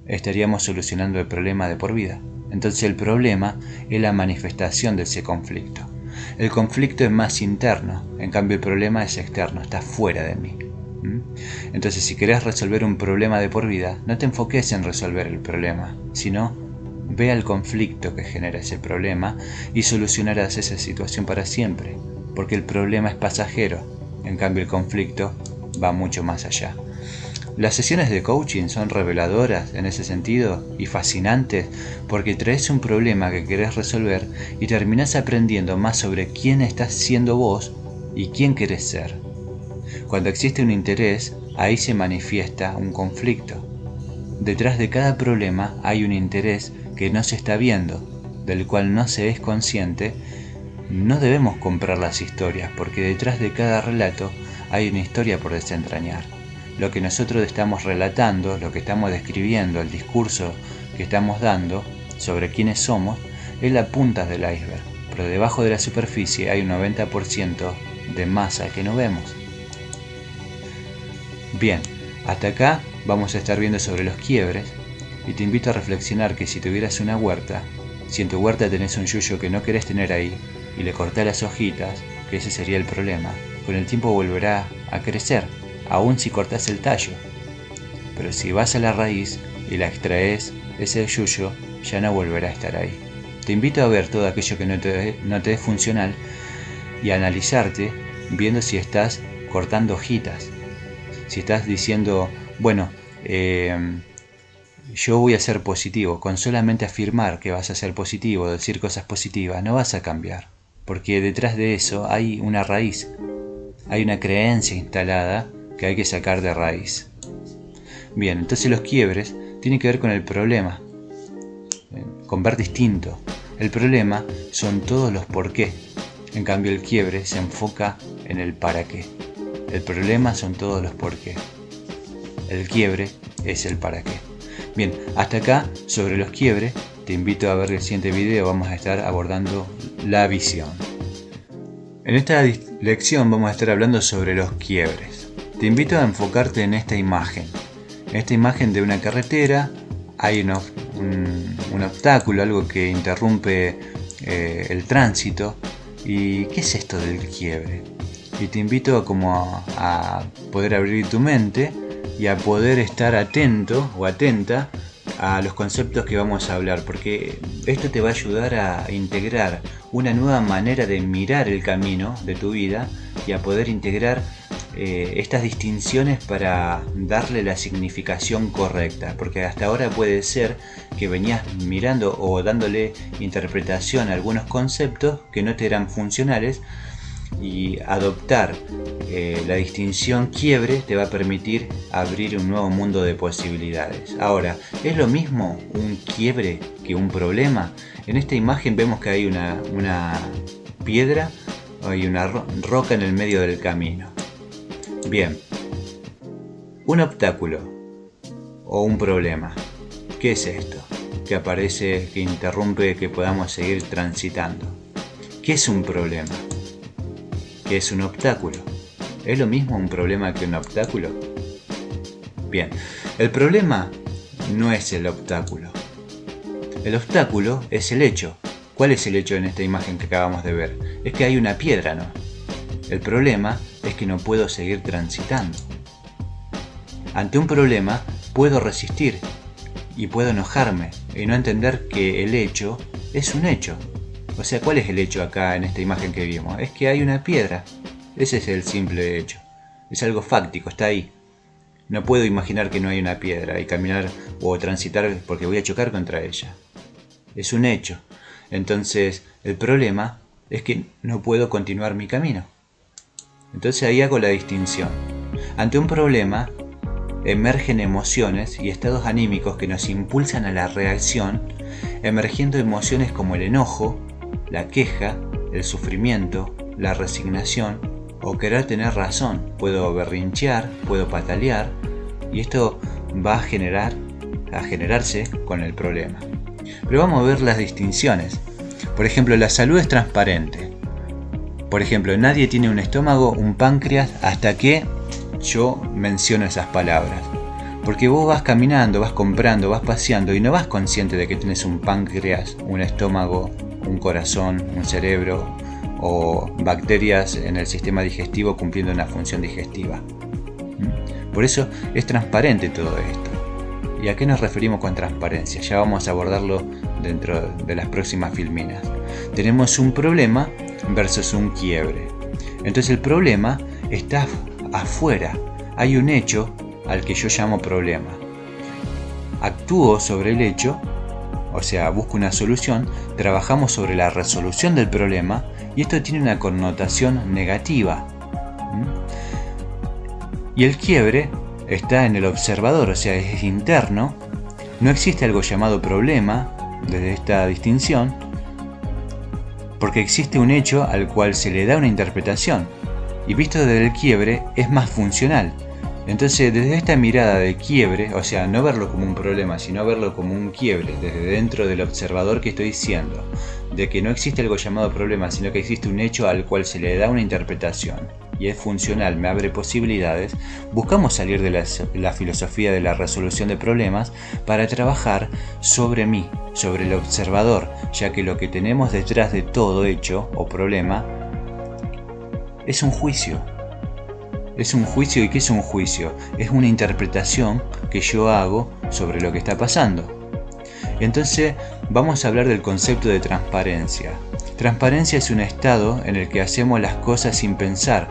estaríamos solucionando el problema de por vida. Entonces el problema es la manifestación de ese conflicto. El conflicto es más interno, en cambio el problema es externo, está fuera de mí. Entonces, si querés resolver un problema de por vida, no te enfoques en resolver el problema, sino ve al conflicto que genera ese problema y solucionarás esa situación para siempre, porque el problema es pasajero, en cambio el conflicto va mucho más allá. Las sesiones de coaching son reveladoras en ese sentido y fascinantes porque traes un problema que querés resolver y terminás aprendiendo más sobre quién estás siendo vos y quién querés ser. Cuando existe un interés, ahí se manifiesta un conflicto. Detrás de cada problema hay un interés que no se está viendo, del cual no se es consciente. No debemos comprar las historias porque detrás de cada relato hay una historia por desentrañar. Lo que nosotros estamos relatando, lo que estamos describiendo, el discurso que estamos dando sobre quiénes somos, es la punta del iceberg, pero debajo de la superficie hay un 90% de masa que no vemos. Bien, hasta acá vamos a estar viendo sobre los quiebres y te invito a reflexionar que si tuvieras una huerta, si en tu huerta tenés un yuyo que no querés tener ahí y le cortás las hojitas, que ese sería el problema, con el tiempo volverá a crecer, aun si cortás el tallo. Pero si vas a la raíz y la extraes, ese yuyo ya no volverá a estar ahí. Te invito a ver todo aquello que no te es funcional y a analizarte viendo si estás cortando hojitas. Si estás diciendo, bueno, yo voy a ser positivo, con solamente afirmar que vas a ser positivo, decir cosas positivas, no vas a cambiar. Porque detrás de eso hay una raíz, hay una creencia instalada que hay que sacar de raíz. Bien, entonces los quiebres tienen que ver con el problema, con ver distinto. El problema son todos los por qué, en cambio el quiebre se enfoca en el para qué. El problema son todos los por qué, el quiebre es el para qué. Bien, hasta acá sobre los quiebres, te invito a ver el siguiente video, vamos a estar abordando la visión. En esta lección vamos a estar hablando sobre los quiebres. Te invito a enfocarte en esta imagen. En esta imagen de una carretera hay un obstáculo, algo que interrumpe el tránsito. ¿Y qué es esto del quiebre? Y te invito a poder abrir tu mente y a poder estar atento o atenta a los conceptos que vamos a hablar, porque esto te va a ayudar a integrar una nueva manera de mirar el camino de tu vida y a poder integrar estas distinciones para darle la significación correcta, porque hasta ahora puede ser que venías mirando o dándole interpretación a algunos conceptos que no te eran funcionales, y adoptar la distinción quiebre te va a permitir abrir un nuevo mundo de posibilidades. Ahora, ¿es lo mismo un quiebre que un problema? En esta imagen vemos que hay una piedra, hay una roca en el medio del camino. Bien, un obstáculo o un problema, ¿qué es esto? Que aparece, que interrumpe que podamos seguir transitando. ¿Qué es un problema? ¿Qué es un obstáculo? ¿Es lo mismo un problema que un obstáculo? Bien, el problema no es el obstáculo. El obstáculo es el hecho. ¿Cuál es el hecho en esta imagen que acabamos de ver? Es que hay una piedra, ¿no? El problema es que no puedo seguir transitando. Ante un problema puedo resistir y puedo enojarme y no entender que el hecho es un hecho. O sea, ¿cuál es el hecho acá en esta imagen que vimos? Es que hay una piedra. Ese es el simple hecho. Es algo fáctico, está ahí. No puedo imaginar que no hay una piedra y caminar o transitar porque voy a chocar contra ella. Es un hecho. Entonces, el problema es que no puedo continuar mi camino. Entonces ahí hago la distinción. Ante un problema, emergen emociones y estados anímicos que nos impulsan a la reacción, emergiendo emociones como el enojo, la queja, el sufrimiento, la resignación o querer tener razón. Puedo berrinchear, puedo patalear y esto va a generarse con el problema. Pero vamos a ver las distinciones. Por ejemplo, la salud es transparente. Por ejemplo, nadie tiene un estómago, un páncreas, hasta que yo menciono esas palabras. Porque vos vas caminando, vas comprando, vas paseando y no vas consciente de que tienes un páncreas, un estómago, un corazón, un cerebro o bacterias en el sistema digestivo cumpliendo una función digestiva. Por eso es transparente todo esto. ¿Y a qué nos referimos con transparencia? Ya vamos a abordarlo dentro de las próximas filminas. Tenemos un problema versus un quiebre. Entonces el problema está afuera. Hay un hecho al que yo llamo problema. Actúo sobre el hecho, o sea, busco una solución, trabajamos sobre la resolución del problema y esto tiene una connotación negativa. Y el quiebre está en el observador, o sea, es interno. No existe algo llamado problema desde esta distinción, porque existe un hecho al cual se le da una interpretación, y visto desde el quiebre es más funcional. Entonces, desde esta mirada de quiebre, o sea, no verlo como un problema, sino verlo como un quiebre, desde dentro del observador que estoy diciendo, de que no existe algo llamado problema, sino que existe un hecho al cual se le da una interpretación, y es funcional, me abre posibilidades, buscamos salir de la filosofía de la resolución de problemas para trabajar sobre mí, sobre el observador, ya que lo que tenemos detrás de todo hecho o problema es un juicio. Es un juicio. ¿Y qué es un juicio? Es una interpretación que yo hago sobre lo que está pasando. Entonces vamos a hablar del concepto de transparencia. Transparencia es un estado en el que hacemos las cosas sin pensar.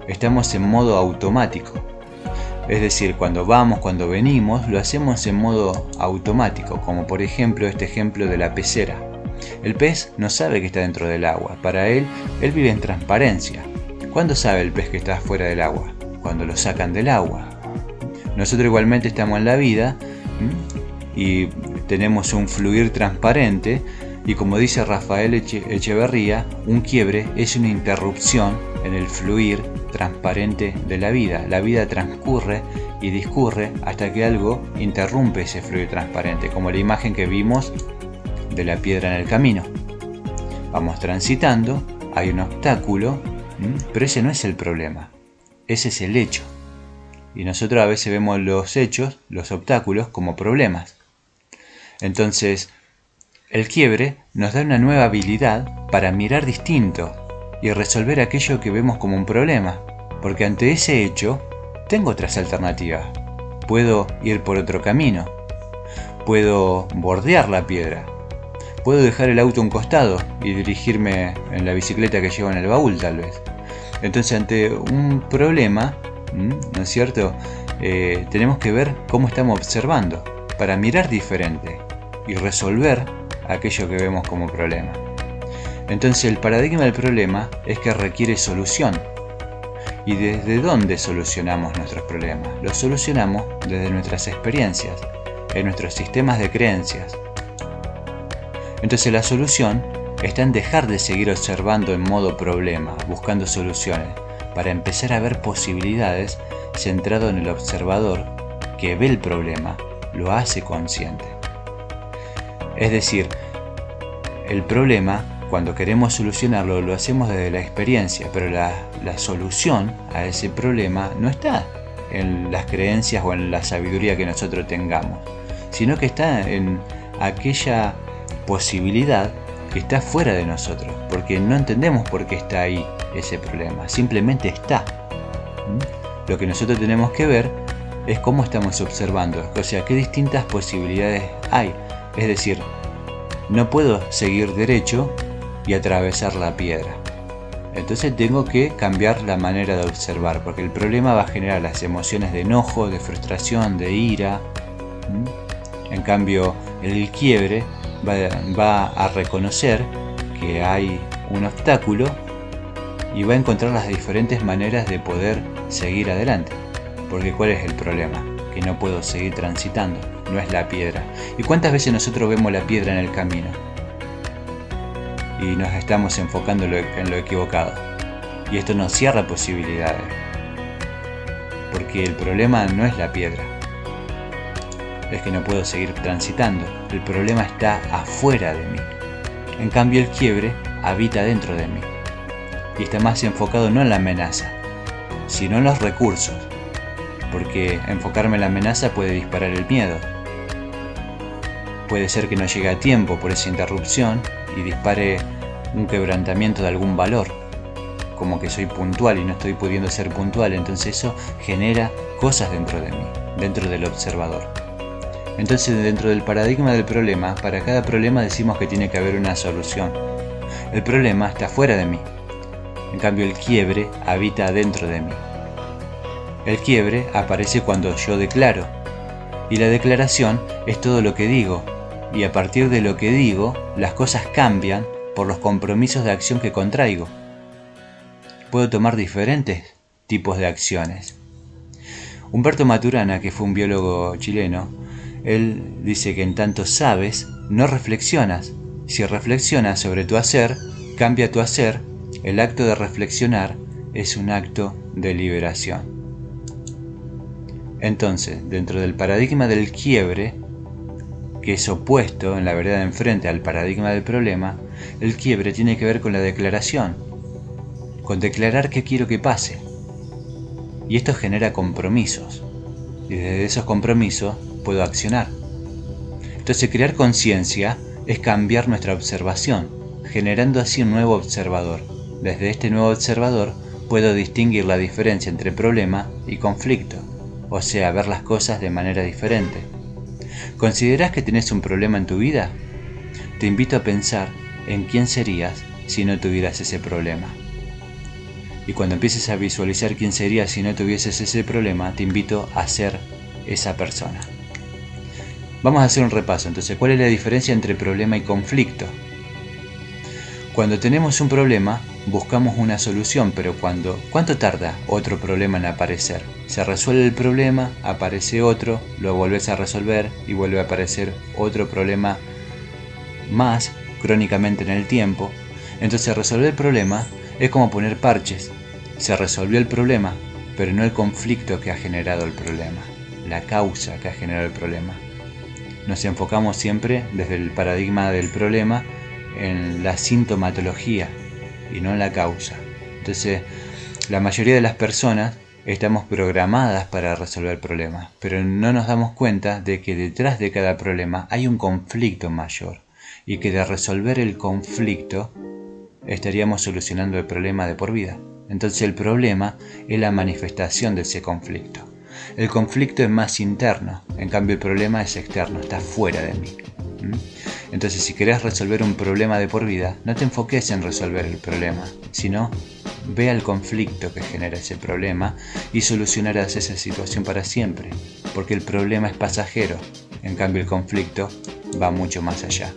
Estamos en modo automático. Es decir, cuando vamos, cuando venimos, lo hacemos en modo automático, como por ejemplo este ejemplo de la pecera. El pez no sabe que está dentro del agua. Para él vive en transparencia. ¿Cuándo sabe el pez que está fuera del agua? Cuando lo sacan del agua. Nosotros igualmente estamos en la vida y tenemos un fluir transparente y como dice Rafael Echeverría, un quiebre es una interrupción en el fluir transparente de la vida. La vida transcurre y discurre hasta que algo interrumpe ese fluir transparente, como la imagen que vimos de la piedra en el camino. Vamos transitando, hay un obstáculo, pero ese no es el problema, ese es el hecho. Y nosotros a veces vemos los hechos, los obstáculos, como problemas. Entonces, el quiebre nos da una nueva habilidad para mirar distinto y resolver aquello que vemos como un problema, porque ante ese hecho tengo otras alternativas. Puedo ir por otro camino, puedo bordear la piedra, puedo dejar el auto a un costado y dirigirme en la bicicleta que llevo en el baúl tal vez. Entonces ante un problema, ¿no es cierto? Tenemos que ver cómo estamos observando para mirar diferente y resolver aquello que vemos como problema. Entonces el paradigma del problema es que requiere solución. ¿Y desde dónde solucionamos nuestros problemas? Los solucionamos desde nuestras experiencias, en nuestros sistemas de creencias. Entonces la solución está en dejar de seguir observando en modo problema, buscando soluciones, para empezar a ver posibilidades centrado en el observador que ve el problema, lo hace consciente. Es decir, el problema, cuando queremos solucionarlo, lo hacemos desde la experiencia, pero la solución a ese problema no está en las creencias o en la sabiduría que nosotros tengamos, sino que está en aquella posibilidad que está fuera de nosotros, porque no entendemos por qué está ahí ese problema, simplemente está. Lo que nosotros tenemos que ver es cómo estamos observando, o sea, qué distintas posibilidades hay. Es decir, no puedo seguir derecho y atravesar la piedra. Entonces tengo que cambiar la manera de observar, porque el problema va a generar las emociones de enojo, de frustración, de ira. En cambio, el quiebre va a reconocer que hay un obstáculo y va a encontrar las diferentes maneras de poder seguir adelante. Porque ¿cuál es el problema? Que no puedo seguir transitando, no es la piedra. ¿Y cuántas veces nosotros vemos la piedra en el camino? Y nos estamos enfocando en lo equivocado. Y esto nos cierra posibilidades. Porque el problema no es la piedra. Es que no puedo seguir transitando. El problema está afuera de mí. En cambio, el quiebre habita dentro de mí. Y está más enfocado no en la amenaza, sino en los recursos. Porque enfocarme en la amenaza puede disparar el miedo. Puede ser que no llegue a tiempo por esa interrupción y dispare un quebrantamiento de algún valor. Como que soy puntual y no estoy pudiendo ser puntual, entonces eso genera cosas dentro de mí, dentro del observador. Entonces, dentro del paradigma del problema, para cada problema decimos que tiene que haber una solución. El problema está fuera de mí. En cambio, el quiebre habita dentro de mí. El quiebre aparece cuando yo declaro. Y la declaración es todo lo que digo. Y a partir de lo que digo, las cosas cambian por los compromisos de acción que contraigo. Puedo tomar diferentes tipos de acciones. Humberto Maturana, que fue un biólogo chileno, él dice que en tanto sabes, no reflexionas. Si reflexionas sobre tu hacer, cambia tu hacer. El acto de reflexionar es un acto de liberación. Entonces, dentro del paradigma del quiebre, que es opuesto en la vereda de enfrente al paradigma del problema, el quiebre tiene que ver con la declaración, con declarar qué quiero que pase. Y esto genera compromisos, y desde esos compromisos puedo accionar. Entonces, crear conciencia es cambiar nuestra observación, generando así un nuevo observador. Desde este nuevo observador puedo distinguir la diferencia entre problema y conflicto, o sea, ver las cosas de manera diferente. ¿Considerás que tenés un problema en tu vida? Te invito a pensar en quién serías si no tuvieras ese problema. Y cuando empieces a visualizar quién serías si no tuvieses ese problema, te invito a ser esa persona. Vamos a hacer un repaso. Entonces, ¿cuál es la diferencia entre problema y conflicto? Cuando tenemos un problema, buscamos una solución, pero ¿cuánto tarda otro problema en aparecer? Se resuelve el problema, aparece otro, lo volvés a resolver y vuelve a aparecer otro problema más crónicamente en el tiempo. Entonces, resolver el problema es como poner parches. Se resolvió el problema, pero no el conflicto que ha generado el problema, la causa que ha generado el problema. Nos enfocamos siempre desde el paradigma del problema en la sintomatología y no en la causa. Entonces, la mayoría de las personas estamos programadas para resolver problemas, pero no nos damos cuenta de que detrás de cada problema hay un conflicto mayor y que de resolver el conflicto estaríamos solucionando el problema de por vida. Entonces, el problema es la manifestación de ese conflicto. El conflicto es más interno, en cambio el problema es externo, está fuera de mí. Entonces, si querés resolver un problema de por vida, no te enfoques en resolver el problema, sino ve al conflicto que genera ese problema y solucionarás esa situación para siempre, porque el problema es pasajero, en cambio el conflicto va mucho más allá.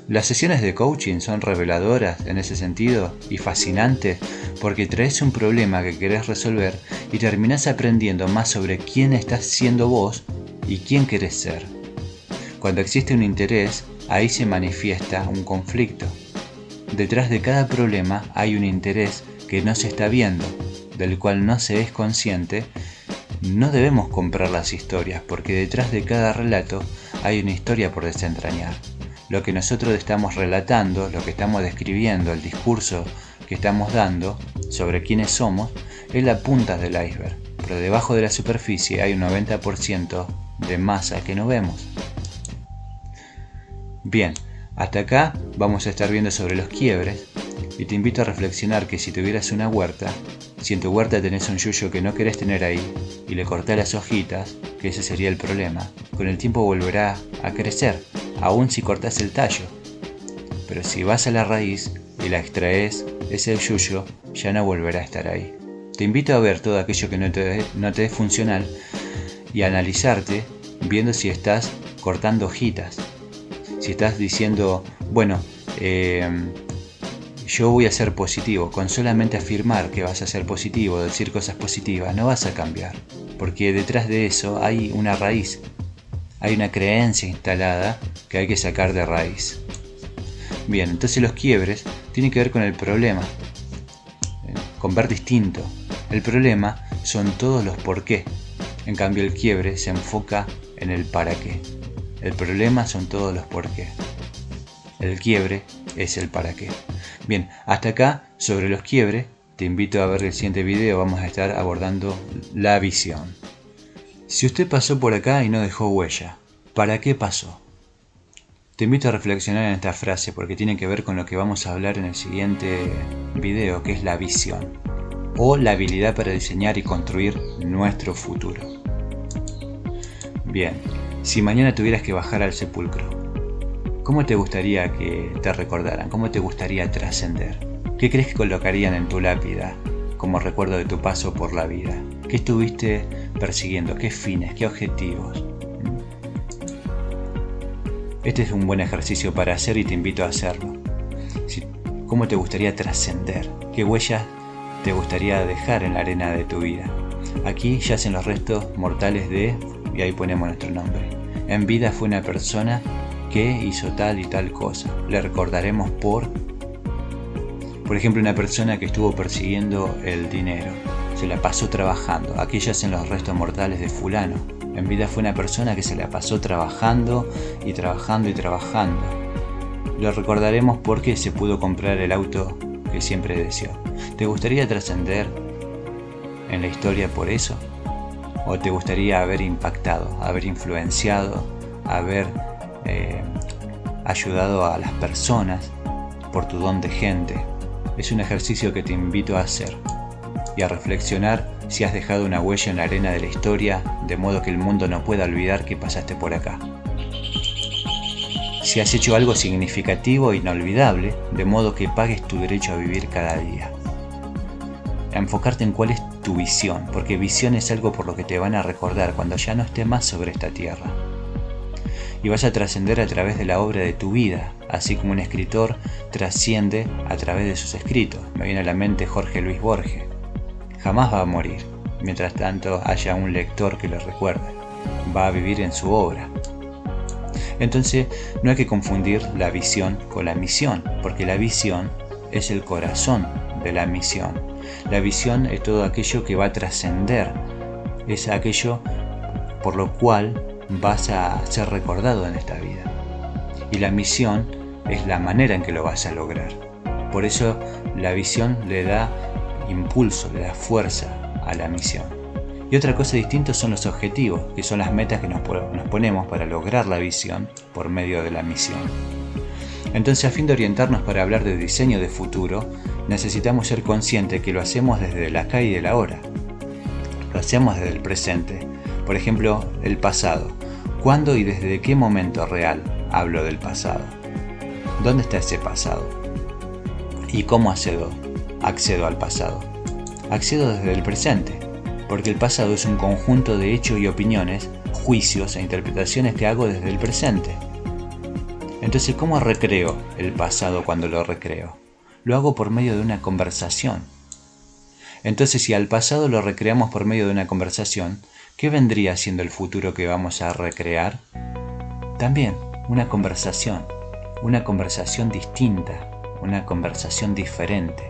Las sesiones de coaching son reveladoras en ese sentido y fascinantes porque traes un problema que querés resolver y terminás aprendiendo más sobre quién estás siendo vos y quién querés ser. Cuando existe un interés, ahí se manifiesta un conflicto. Detrás de cada problema hay un interés que no se está viendo, del cual no se es consciente. No debemos comprar las historias porque detrás de cada relato hay una historia por desentrañar. Lo que nosotros estamos relatando, lo que estamos describiendo, el discurso que estamos dando sobre quiénes somos, es la punta del iceberg. pero debajo de la superficie hay un 90% de masa que no vemos. Bien, hasta acá vamos a estar viendo sobre los quiebres, y te invito a reflexionar que si tuvieras una huerta, si en tu huerta tenés un yuyo que no querés tener ahí y le cortás las hojitas, que ese sería el problema, con el tiempo volverá a crecer, aun si cortás el tallo. Pero si vas a la raíz y la extraes, ese yuyo ya no volverá a estar ahí. Te invito a ver todo aquello que no te es funcional y a analizarte viendo si estás cortando hojitas. Si estás diciendo, bueno, yo voy a ser positivo, con solamente afirmar que vas a ser positivo, decir cosas positivas, no vas a cambiar. Porque detrás de eso hay una raíz, hay una creencia instalada que hay que sacar de raíz. Bien, entonces los quiebres tienen que ver con el problema, con ver distinto. El problema son todos los por qué. En cambio el quiebre se enfoca en el para qué. El problema son todos los por qué. El quiebre es el para qué. Bien, hasta acá sobre los quiebres. Te invito a ver el siguiente video. Vamos a estar abordando la visión. Si usted pasó por acá y no dejó huella, ¿para qué pasó? Te invito a reflexionar en esta frase porque tiene que ver con lo que vamos a hablar en el siguiente video, que es la visión, o la habilidad para diseñar y construir nuestro futuro. Bien, si mañana tuvieras que bajar al sepulcro, ¿cómo te gustaría que te recordaran? ¿Cómo te gustaría trascender? ¿Qué crees que colocarían en tu lápida como recuerdo de tu paso por la vida? ¿Qué estuviste persiguiendo? ¿Qué fines? ¿Qué objetivos? Este es un buen ejercicio para hacer y te invito a hacerlo. ¿Cómo te gustaría trascender? ¿Qué huellas te gustaría dejar en la arena de tu vida? Aquí yacen los restos mortales de, y ahí ponemos nuestro nombre. En vida fue una persona que hizo tal y tal cosa. Le recordaremos por ejemplo, una persona que estuvo persiguiendo el dinero. Se la pasó trabajando. Aquí yacen los restos mortales de fulano. En vida fue una persona que se la pasó trabajando y trabajando y trabajando. Lo recordaremos porque se pudo comprar el auto que siempre deseó. ¿Te gustaría trascender en la historia por eso? ¿O te gustaría haber impactado, haber influenciado, haber ayudado a las personas por tu don de gente? Es un ejercicio que te invito a hacer y a reflexionar si has dejado una huella en la arena de la historia, de modo que el mundo no pueda olvidar que pasaste por acá. Si has hecho algo significativo e inolvidable, de modo que pagues tu derecho a vivir cada día. A enfocarte en cuál es tu visión, porque visión es algo por lo que te van a recordar cuando ya no estés más sobre esta tierra. Y vas a trascender a través de la obra de tu vida, así como un escritor trasciende a través de sus escritos. Me viene a la mente Jorge Luis Borges. Jamás va a morir, mientras tanto haya un lector que lo recuerde. Va a vivir en su obra. Entonces no hay que confundir la visión con la misión, porque la visión es el corazón de la misión. La visión es todo aquello que va a trascender, es aquello por lo cual vas a ser recordado en esta vida. Y la misión es la manera en que lo vas a lograr. Por eso la visión le da impulso, le da fuerza a la misión. Y otra cosa distinta son los objetivos, que son las metas que nos ponemos para lograr la visión por medio de la misión. Entonces, a fin de orientarnos para hablar de diseño de futuro, necesitamos ser conscientes que lo hacemos desde el acá y del ahora. Lo hacemos desde el presente. Por ejemplo, el pasado. ¿Cuándo y desde qué momento real hablo del pasado? ¿Dónde está ese pasado? ¿Y cómo accedo al pasado? Accedo desde el presente, porque el pasado es un conjunto de hechos y opiniones, juicios e interpretaciones que hago desde el presente. Entonces, ¿cómo recreo el pasado cuando lo recreo? Lo hago por medio de una conversación. Entonces, si al pasado lo recreamos por medio de una conversación, ¿qué vendría siendo el futuro que vamos a recrear? También una conversación distinta, una conversación diferente,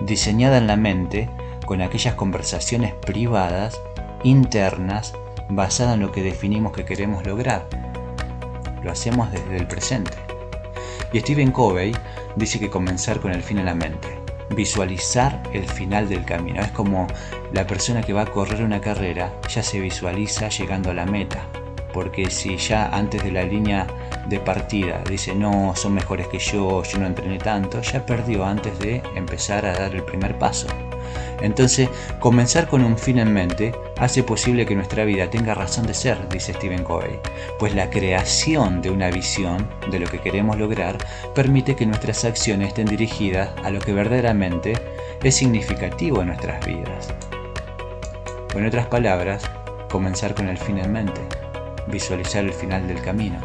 diseñada en la mente con aquellas conversaciones privadas, internas, basadas en lo que definimos que queremos lograr. Lo hacemos desde el presente. Y Stephen Covey dice que comenzar con el fin en la mente. visualizar el final del camino. Es como la persona que va a correr una carrera ya se visualiza llegando a la meta, porque si ya antes de la línea de partida dice no, son mejores que yo no entrené tanto, ya perdió antes de empezar a dar el primer paso. Entonces, comenzar con un fin en mente hace posible que nuestra vida tenga razón de ser, dice Stephen Covey, pues la creación de una visión de lo que queremos lograr permite que nuestras acciones estén dirigidas a lo que verdaderamente es significativo en nuestras vidas. O en otras palabras, comenzar con el fin en mente, visualizar el final del camino.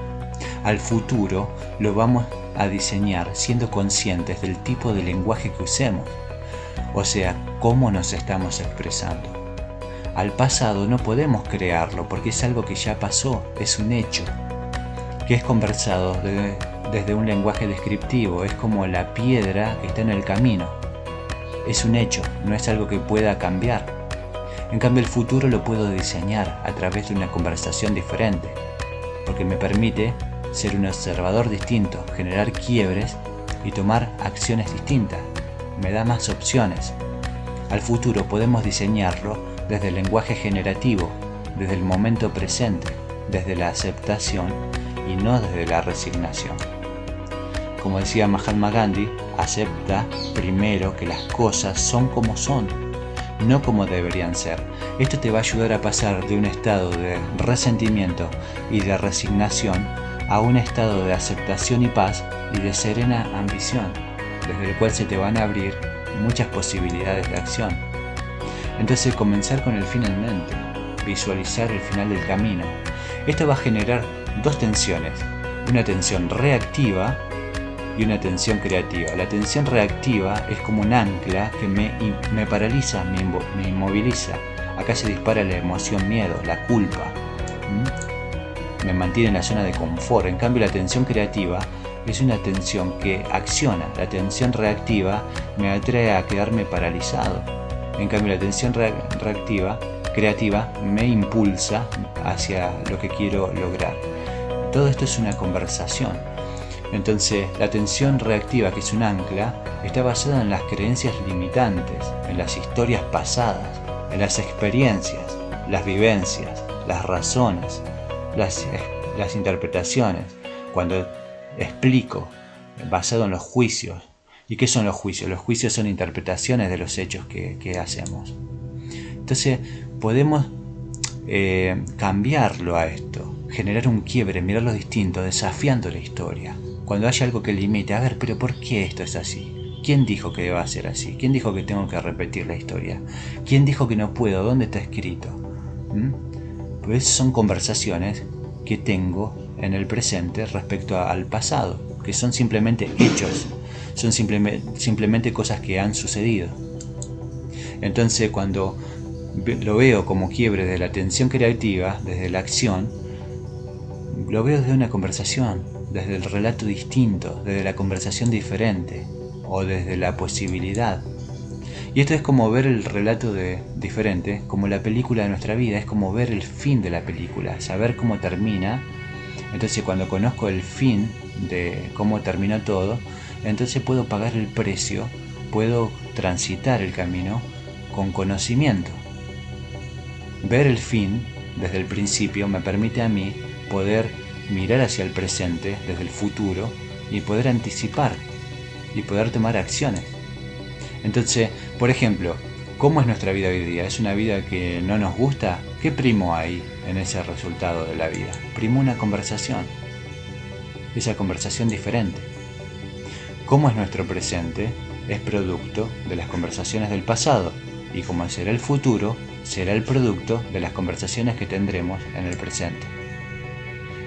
Al futuro lo vamos a diseñar siendo conscientes del tipo de lenguaje que usemos, o sea, cómo nos estamos expresando. Al pasado no podemos crearlo porque es algo que ya pasó, es un hecho, que es conversado desde un lenguaje descriptivo, es como la piedra que está en el camino. Es un hecho, no es algo que pueda cambiar. En cambio, el futuro lo puedo diseñar a través de una conversación diferente, porque me permite ser un observador distinto, generar quiebres y tomar acciones distintas. Me da más opciones. Al futuro podemos diseñarlo desde el lenguaje generativo, desde el momento presente, desde la aceptación y no desde la resignación. Como decía Mahatma Gandhi, acepta primero que las cosas son como son, no como deberían ser. Esto te va a ayudar a pasar de un estado de resentimiento y de resignación a un estado de aceptación y paz y de serena ambición, desde el cual se te van a abrir muchas posibilidades de acción. Entonces, comenzar con el fin en mente, visualizar el final del camino. Esto va a generar dos tensiones, una tensión reactiva y una tensión creativa. La tensión reactiva es como un ancla que me paraliza, me inmoviliza. Acá se dispara la emoción miedo, la culpa. Me mantiene en la zona de confort. En cambio, la tensión creativa es una tensión que acciona. La tensión reactiva me atrae a quedarme paralizado. En cambio, la tensión creativa me impulsa hacia lo que quiero lograr. Todo esto es una conversación. Entonces, la tensión reactiva, que es un ancla, está basada en las creencias limitantes, en las historias pasadas, en las experiencias, las vivencias, las razones, las interpretaciones. Cuando explico, basado en los juicios. ¿Y qué son los juicios? Los juicios son interpretaciones de los hechos que hacemos. Entonces, podemos cambiarlo a esto, generar un quiebre, mirarlo distinto, desafiando la historia. Cuando haya algo que limite, a ver, pero ¿por qué esto es así? ¿Quién dijo que deba ser así? ¿Quién dijo que tengo que repetir la historia? ¿Quién dijo que no puedo? ¿Dónde está escrito? Pues son conversaciones que tengo en el presente respecto al pasado, que son simplemente hechos, son simplemente cosas que han sucedido. Entonces, cuando lo veo como quiebre de la tensión creativa, desde la acción, lo veo desde una conversación, desde el relato distinto, desde la conversación diferente o desde la posibilidad. Y esto es como ver el relato diferente, como la película de nuestra vida, es como ver el fin de la película, saber cómo termina. Entonces, cuando conozco el fin de cómo termina todo, entonces puedo pagar el precio, puedo transitar el camino con conocimiento. Ver el fin desde el principio me permite a mí poder mirar hacia el presente desde el futuro y poder anticipar y poder tomar acciones. Entonces, por ejemplo, ¿cómo es nuestra vida hoy día? ¿Es una vida que no nos gusta? ¿Qué primo hay en ese resultado de la vida? Primo una conversación, esa conversación diferente. ¿Cómo es nuestro presente? Es producto de las conversaciones del pasado, y como será el futuro, será el producto de las conversaciones que tendremos en el presente.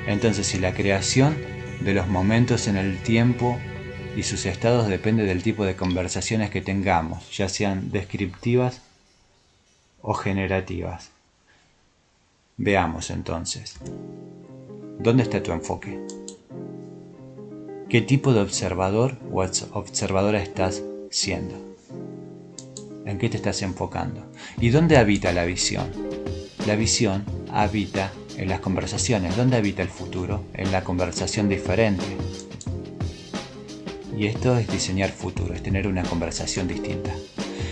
Entonces, si la creación de los momentos en el tiempo y sus estados depende del tipo de conversaciones que tengamos, ya sean descriptivas o generativas. Veamos entonces, ¿dónde está tu enfoque? ¿Qué tipo de observador o observadora estás siendo? ¿En qué te estás enfocando? ¿Y dónde habita la visión? La visión habita en las conversaciones. ¿Dónde habita el futuro? En la conversación diferente. Y esto es diseñar futuro, es tener una conversación distinta.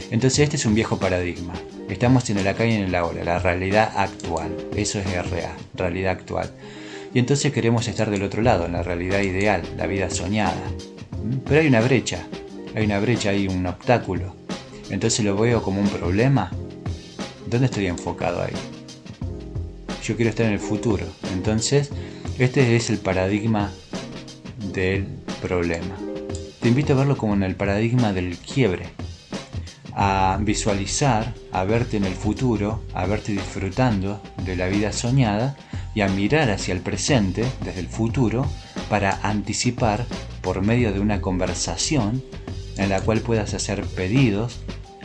Entonces este es un viejo paradigma. Estamos en el acá y en el ahora, la realidad actual. Eso es RA, realidad actual. Y entonces queremos estar del otro lado, en la realidad ideal, la vida soñada. Pero hay una brecha, hay un obstáculo. Entonces lo veo como un problema. ¿Dónde estoy enfocado ahí? Yo quiero estar en el futuro. Entonces, este es el paradigma del problema. Te invito a verlo como en el paradigma del quiebre. A visualizar, a verte en el futuro, a verte disfrutando de la vida soñada y a mirar hacia el presente desde el futuro para anticipar por medio de una conversación en la cual puedas hacer pedidos,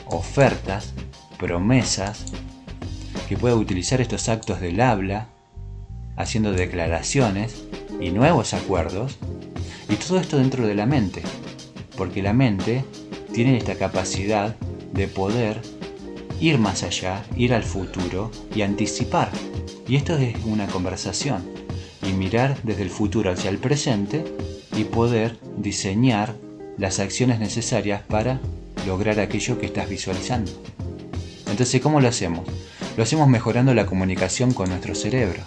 ofertas, promesas, que pueda utilizar estos actos del habla, haciendo declaraciones y nuevos acuerdos, y todo esto dentro de la mente, porque la mente tiene esta capacidad de poder ir más allá, ir al futuro y anticipar. Y esto es una conversación, y mirar desde el futuro hacia el presente y poder diseñar las acciones necesarias para lograr aquello que estás visualizando. Entonces, ¿cómo lo hacemos? Lo hacemos mejorando la comunicación con nuestro cerebro.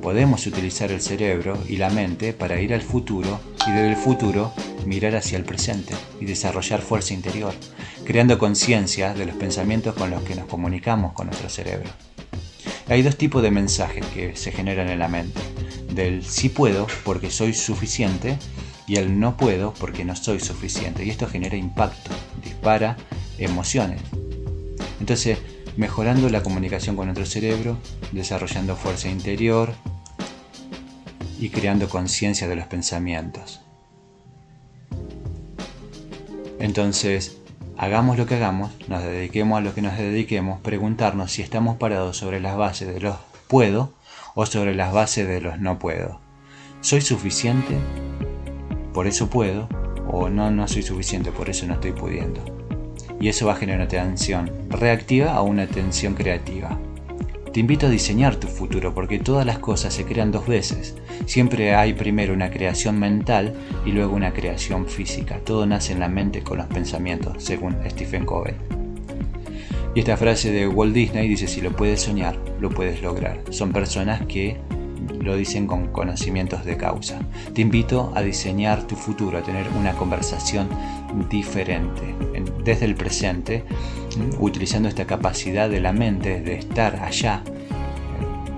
Podemos utilizar el cerebro y la mente para ir al futuro y desde el futuro mirar hacia el presente y desarrollar fuerza interior, creando conciencia de los pensamientos con los que nos comunicamos con nuestro cerebro. Hay dos tipos de mensajes que se generan en la mente: del sí puedo porque soy suficiente y el no puedo porque no soy suficiente. Y esto genera impacto, dispara emociones. Entonces, mejorando la comunicación con nuestro cerebro, desarrollando fuerza interior y creando conciencia de los pensamientos. Entonces, hagamos lo que hagamos, nos dediquemos a lo que nos dediquemos, preguntarnos si estamos parados sobre las bases de los puedo o sobre las bases de los no puedo. ¿Soy suficiente? Por eso puedo, o no soy suficiente, por eso no estoy pudiendo. Y eso va a generar una atención reactiva a una atención creativa. Te invito a diseñar tu futuro porque todas las cosas se crean dos veces. Siempre hay primero una creación mental y luego una creación física. Todo nace en la mente con los pensamientos, según Stephen Covey. Y esta frase de Walt Disney dice: si lo puedes soñar, lo puedes lograr. Son personas que lo dicen con conocimientos de causa. Te invito a diseñar tu futuro, a tener una conversación diferente desde el presente, utilizando esta capacidad de la mente de estar allá,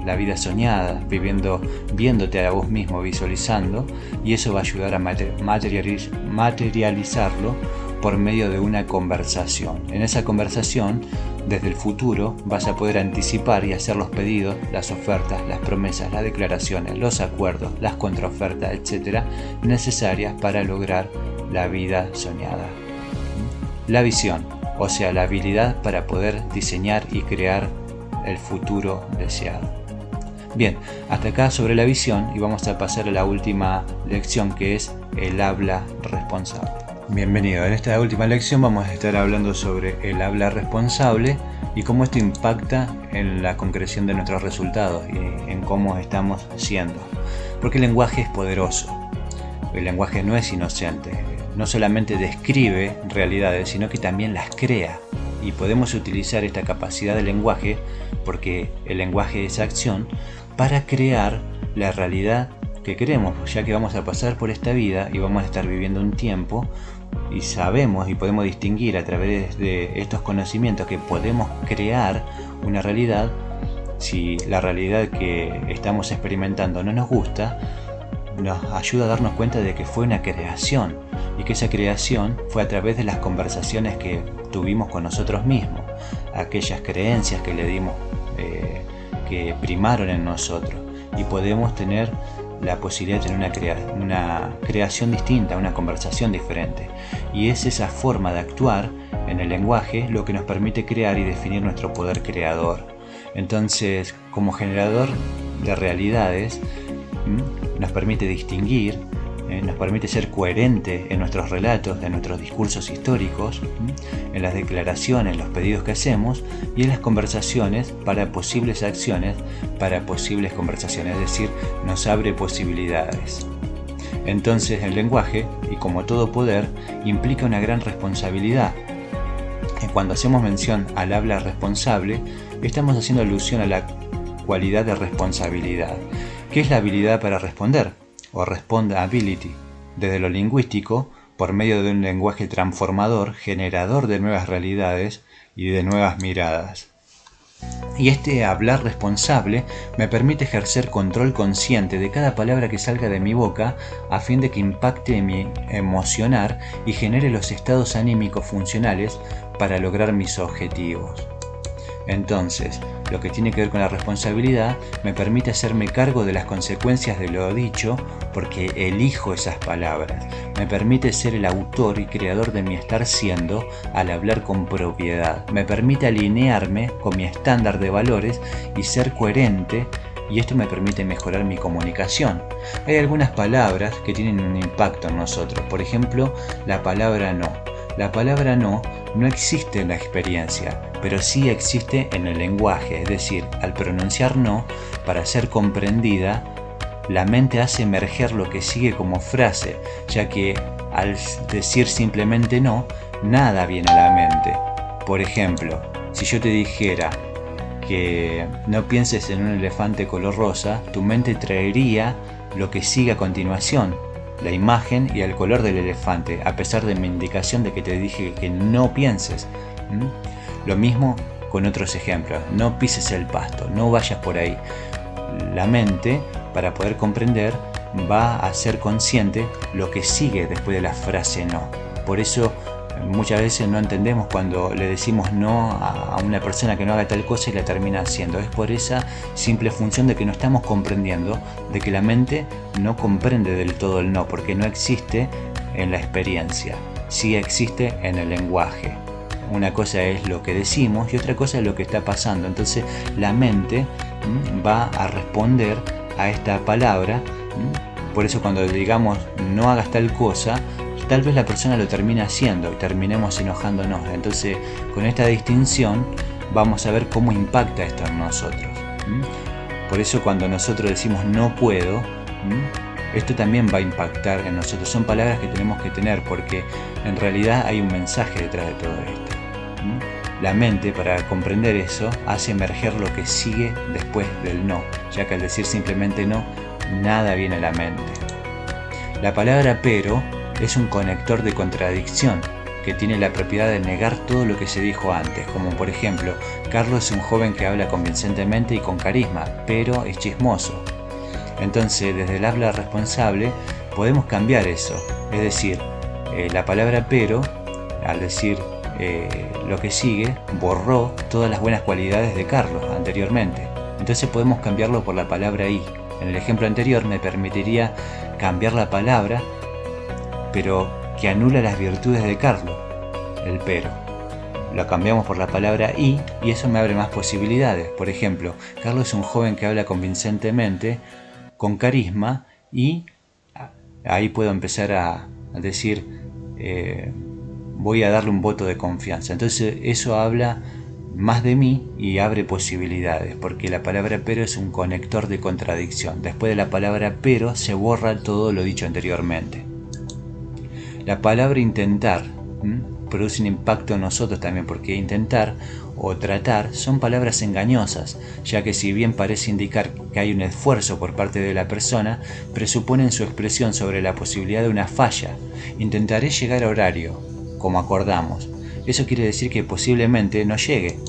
la vida soñada, viéndote a vos mismo, visualizando, y eso va a ayudar a materializarlo por medio de una conversación. En esa conversación, desde el futuro, vas a poder anticipar y hacer los pedidos, las ofertas, las promesas, las declaraciones, los acuerdos, las contraofertas, etcétera, necesarias para lograr la vida soñada. La visión, o sea, la habilidad para poder diseñar y crear el futuro deseado. Bien, hasta acá sobre la visión, y vamos a pasar a la última lección, que es el habla responsable. Bienvenido, en esta última lección vamos a estar hablando sobre el habla responsable y cómo esto impacta en la concreción de nuestros resultados y en cómo estamos siendo. Porque el lenguaje es poderoso, el lenguaje no es inocente, no solamente describe realidades, sino que también las crea. Y podemos utilizar esta capacidad del lenguaje, porque el lenguaje es acción, para crear la realidad que queremos, ya que vamos a pasar por esta vida y vamos a estar viviendo un tiempo y sabemos y podemos distinguir a través de estos conocimientos que podemos crear una realidad. Si la realidad que estamos experimentando no nos gusta, nos ayuda a darnos cuenta de que fue una creación y que esa creación fue a través de las conversaciones que tuvimos con nosotros mismos, aquellas creencias que le dimos, que primaron en nosotros, y podemos tener la posibilidad de tener una creación distinta, una conversación diferente. Y es esa forma de actuar en el lenguaje lo que nos permite crear y definir nuestro poder creador. Entonces, como generador de realidades, nos permite distinguir, nos permite ser coherente en nuestros relatos, en nuestros discursos históricos, en las declaraciones, en los pedidos que hacemos y en las conversaciones para posibles acciones, para posibles conversaciones, es decir, nos abre posibilidades. Entonces el lenguaje, y como todo poder, implica una gran responsabilidad. Y cuando hacemos mención al habla responsable, estamos haciendo alusión a la cualidad de responsabilidad, que es la habilidad para responder, o respondability, desde lo lingüístico, por medio de un lenguaje transformador, generador de nuevas realidades y de nuevas miradas. Y este hablar responsable me permite ejercer control consciente de cada palabra que salga de mi boca a fin de que impacte en mi emocionar y genere los estados anímicos funcionales para lograr mis objetivos. Entonces, lo que tiene que ver con la responsabilidad me permite hacerme cargo de las consecuencias de lo dicho porque elijo esas palabras. Me permite ser el autor y creador de mi estar siendo al hablar con propiedad. Me permite alinearme con mi estándar de valores y ser coherente, y esto me permite mejorar mi comunicación. Hay algunas palabras que tienen un impacto en nosotros. Por ejemplo, la palabra no. La palabra no existe en la experiencia, pero sí existe en el lenguaje, es decir, al pronunciar no, para ser comprendida, la mente hace emerger lo que sigue como frase, ya que al decir simplemente no, nada viene a la mente. Por ejemplo, si yo te dijera que no pienses en un elefante color rosa, tu mente traería lo que sigue a continuación, la imagen y el color del elefante, a pesar de mi indicación de que te dije que no pienses. Lo mismo con otros ejemplos: no pises el pasto, no vayas por ahí. La mente, para poder comprender, va a ser consciente lo que sigue después de la frase no. Por eso muchas veces no entendemos cuando le decimos no a una persona que no haga tal cosa y la termina haciendo. Es por esa simple función de que no estamos comprendiendo, de que la mente no comprende del todo el no, porque no existe en la experiencia, sí existe en el lenguaje. Una cosa es lo que decimos y otra cosa es lo que está pasando. Entonces la mente va a responder a esta palabra. Por eso cuando digamos no hagas tal cosa, tal vez la persona lo termine haciendo y terminemos enojándonos. Entonces, con esta distinción vamos a ver cómo impacta esto en nosotros. Por eso cuando nosotros decimos no puedo, esto también va a impactar en nosotros. Son palabras que tenemos que tener porque en realidad hay un mensaje detrás de todo esto. La mente, para comprender eso, hace emerger lo que sigue después del no, ya que al decir simplemente no, nada viene a la mente. La palabra pero es un conector de contradicción que tiene la propiedad de negar todo lo que se dijo antes, como por ejemplo, Carlos es un joven que habla convincentemente y con carisma, pero es chismoso. Entonces, desde el habla responsable podemos cambiar eso, es decir, la palabra pero, al decir lo que sigue, borró todas las buenas cualidades de Carlos anteriormente. Entonces podemos cambiarlo por la palabra y. En el ejemplo anterior me permitiría cambiar la palabra, pero que anula las virtudes de Carlos, el pero. Lo cambiamos por la palabra y eso me abre más posibilidades. Por ejemplo, Carlos es un joven que habla convincentemente, con carisma, y ahí puedo empezar a decir voy a darle un voto de confianza. Entonces eso habla más de mí y abre posibilidades, porque la palabra pero es un conector de contradicción. Después de la palabra pero se borra todo lo dicho anteriormente. La palabra intentar produce un impacto en nosotros también, porque intentar o tratar son palabras engañosas, ya que si bien parece indicar que hay un esfuerzo por parte de la persona, presuponen su expresión sobre la posibilidad de una falla. Intentaré llegar a horario, como acordamos. Eso quiere decir que posiblemente no llegue.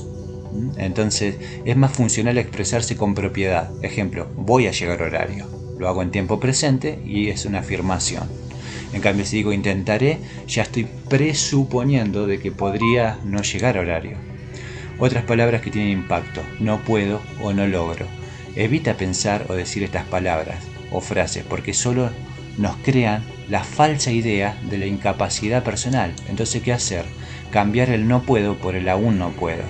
Entonces es más funcional expresarse con propiedad. Ejemplo, voy a llegar a horario. Lo hago en tiempo presente y es una afirmación. En cambio, si digo intentaré, ya estoy presuponiendo de que podría no llegar a horario. Otras palabras que tienen impacto: no puedo o no logro. Evita pensar o decir estas palabras o frases porque solo nos crean la falsa idea de la incapacidad personal. Entonces, ¿qué hacer? Cambiar el no puedo por el aún no puedo.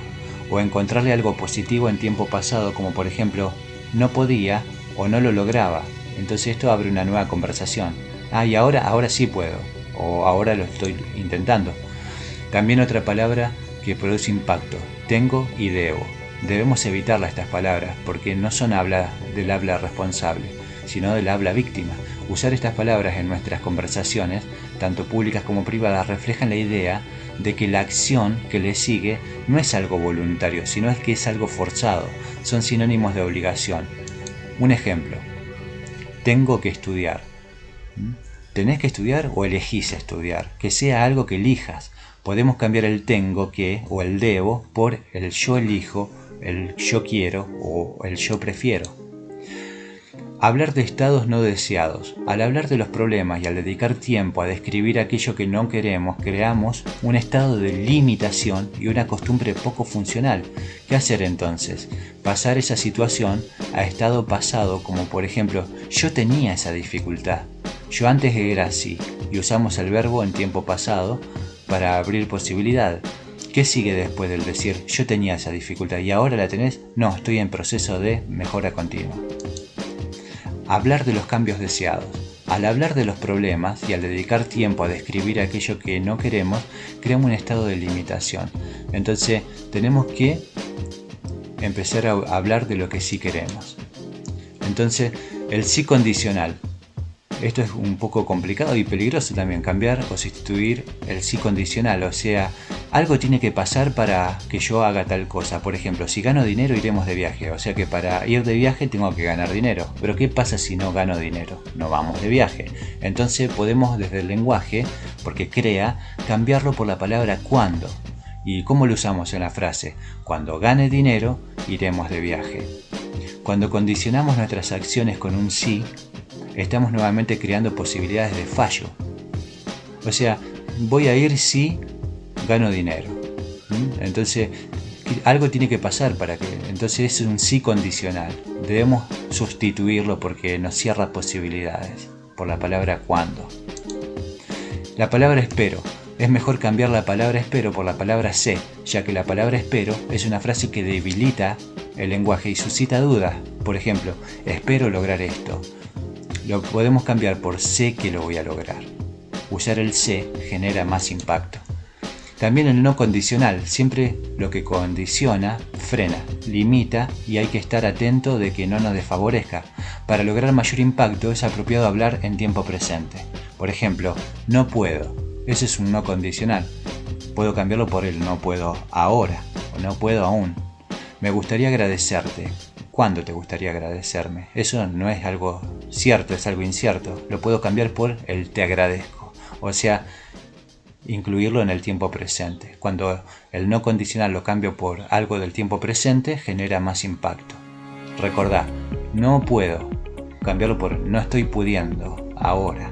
O encontrarle algo positivo en tiempo pasado, como por ejemplo, no podía o no lo lograba. Entonces esto abre una nueva conversación. Y ahora sí puedo, o ahora lo estoy intentando. También otra palabra que produce impacto: tengo y debo. Debemos evitarla estas palabras porque no son del habla responsable. sino del habla víctima. Usar estas palabras en nuestras conversaciones, tanto públicas como privadas, reflejan la idea de que la acción que le sigue no es algo voluntario, sino que es algo forzado. Son sinónimos de obligación. Un ejemplo: tengo que estudiar. ¿Tenés que estudiar o elegís estudiar? Que sea algo que elijas. Podemos cambiar el tengo que o el debo por el yo elijo, el yo quiero o el yo prefiero. Hablar de estados no deseados. Al hablar de los problemas y al dedicar tiempo a describir aquello que no queremos, creamos un estado de limitación y una costumbre poco funcional. ¿Qué hacer entonces? Pasar esa situación a estado pasado, como por ejemplo, yo tenía esa dificultad, yo antes era así, y usamos el verbo en tiempo pasado para abrir posibilidad. ¿Qué sigue después del decir yo tenía esa dificultad y ahora la tenés? No, estoy en proceso de mejora continua. Hablar de los cambios deseados. Al hablar de los problemas y al dedicar tiempo a describir aquello que no queremos, creamos un estado de limitación. Entonces tenemos que empezar a hablar de lo que sí queremos. Entonces, el sí condicional. Esto es un poco complicado y peligroso también, cambiar o sustituir el sí condicional. O sea, algo tiene que pasar para que yo haga tal cosa. Por ejemplo, si gano dinero iremos de viaje. O sea que para ir de viaje tengo que ganar dinero. Pero ¿qué pasa si no gano dinero? No vamos de viaje. Entonces podemos desde el lenguaje, porque crea, cambiarlo por la palabra cuando. ¿Y cómo lo usamos en la frase? Cuando gane dinero iremos de viaje. Cuando condicionamos nuestras acciones con un sí, estamos nuevamente creando posibilidades de fallo. O sea, voy a ir si gano dinero. Entonces, algo tiene que pasar para que... Entonces es un sí condicional. Debemos sustituirlo porque nos cierra posibilidades por la palabra cuando. La palabra espero. Es mejor cambiar la palabra espero por la palabra sé, ya que la palabra espero es una frase que debilita el lenguaje y suscita dudas. Por ejemplo, espero lograr esto. Lo podemos cambiar por sé que lo voy a lograr. Usar el sé genera más impacto. También el no condicional. Siempre lo que condiciona, frena, limita y hay que estar atento de que no nos desfavorezca. Para lograr mayor impacto es apropiado hablar en tiempo presente. Por ejemplo, no puedo. Ese es un no condicional. Puedo cambiarlo por el no puedo ahora o no puedo aún. Me gustaría agradecerte. ¿Cuándo te gustaría agradecerme? Eso no es algo cierto, es algo incierto. Lo puedo cambiar por el te agradezco. O sea, incluirlo en el tiempo presente. Cuando el no condicional lo cambio por algo del tiempo presente, genera más impacto. Recordá, no puedo. Cambiarlo por no estoy pudiendo ahora.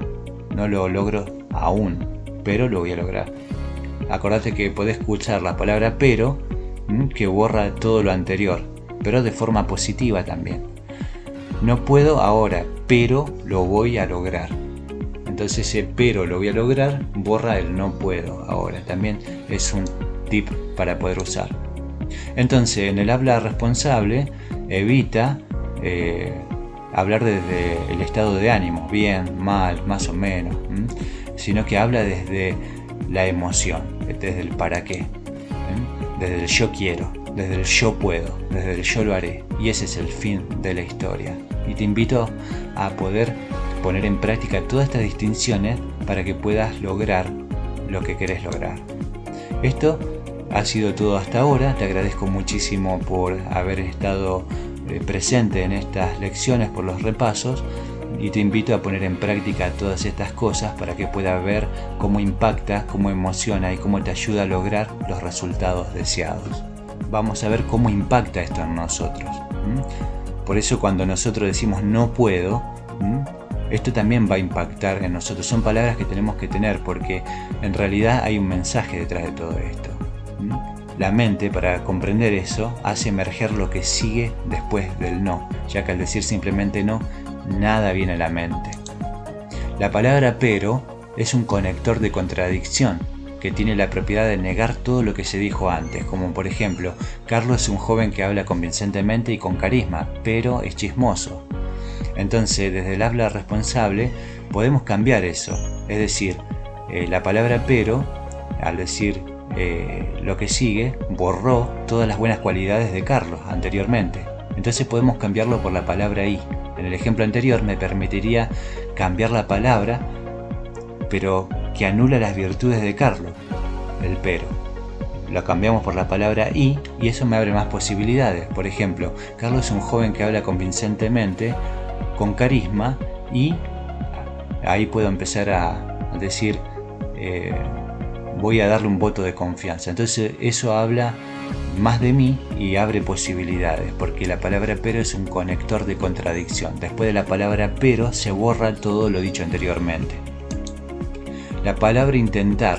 No lo logro aún, pero lo voy a lograr. Acordate que podés escuchar la palabra pero, que borra todo lo anterior, pero de forma positiva también. No puedo ahora, pero lo voy a lograr. Entonces ese pero lo voy a lograr borra el no puedo ahora. También es un tip para poder usar. Entonces en el habla responsable evita hablar desde el estado de ánimo, bien, mal, más o menos, sino que habla desde la emoción, desde el para qué, desde el yo quiero, desde el yo puedo, desde el yo lo haré. Y ese es el fin de la historia. Y te invito a poder poner en práctica todas estas distinciones para que puedas lograr lo que querés lograr. Esto ha sido todo hasta ahora. Te agradezco muchísimo por haber estado presente en estas lecciones, por los repasos, y te invito a poner en práctica todas estas cosas para que puedas ver cómo impacta, cómo emociona y cómo te ayuda a lograr los resultados deseados. Vamos a ver cómo impacta esto en nosotros. Por eso cuando nosotros decimos no puedo, esto también va a impactar en nosotros. Son palabras que tenemos que tener porque en realidad hay un mensaje detrás de todo esto. La mente, para comprender eso, hace emerger lo que sigue después del no, ya que al decir simplemente no, nada viene a la mente. La palabra pero es un conector de contradicción que tiene la propiedad de negar todo lo que se dijo antes, como por ejemplo, Carlos es un joven que habla convincentemente y con carisma, pero es chismoso. Entonces, desde el habla responsable, podemos cambiar eso. Es decir, la palabra pero, al decir lo que sigue, borró todas las buenas cualidades de Carlos anteriormente. Entonces podemos cambiarlo por la palabra y. En el ejemplo anterior me permitiría cambiar la palabra, pero que anula las virtudes de Carlos, el pero. Lo cambiamos por la palabra y eso me abre más posibilidades. Por ejemplo, Carlos es un joven que habla convincentemente, con carisma, y ahí puedo empezar a decir, voy a darle un voto de confianza. Entonces eso habla más de mí y abre posibilidades, porque la palabra pero es un conector de contradicción. Después de la palabra pero se borra todo lo dicho anteriormente. La palabra intentar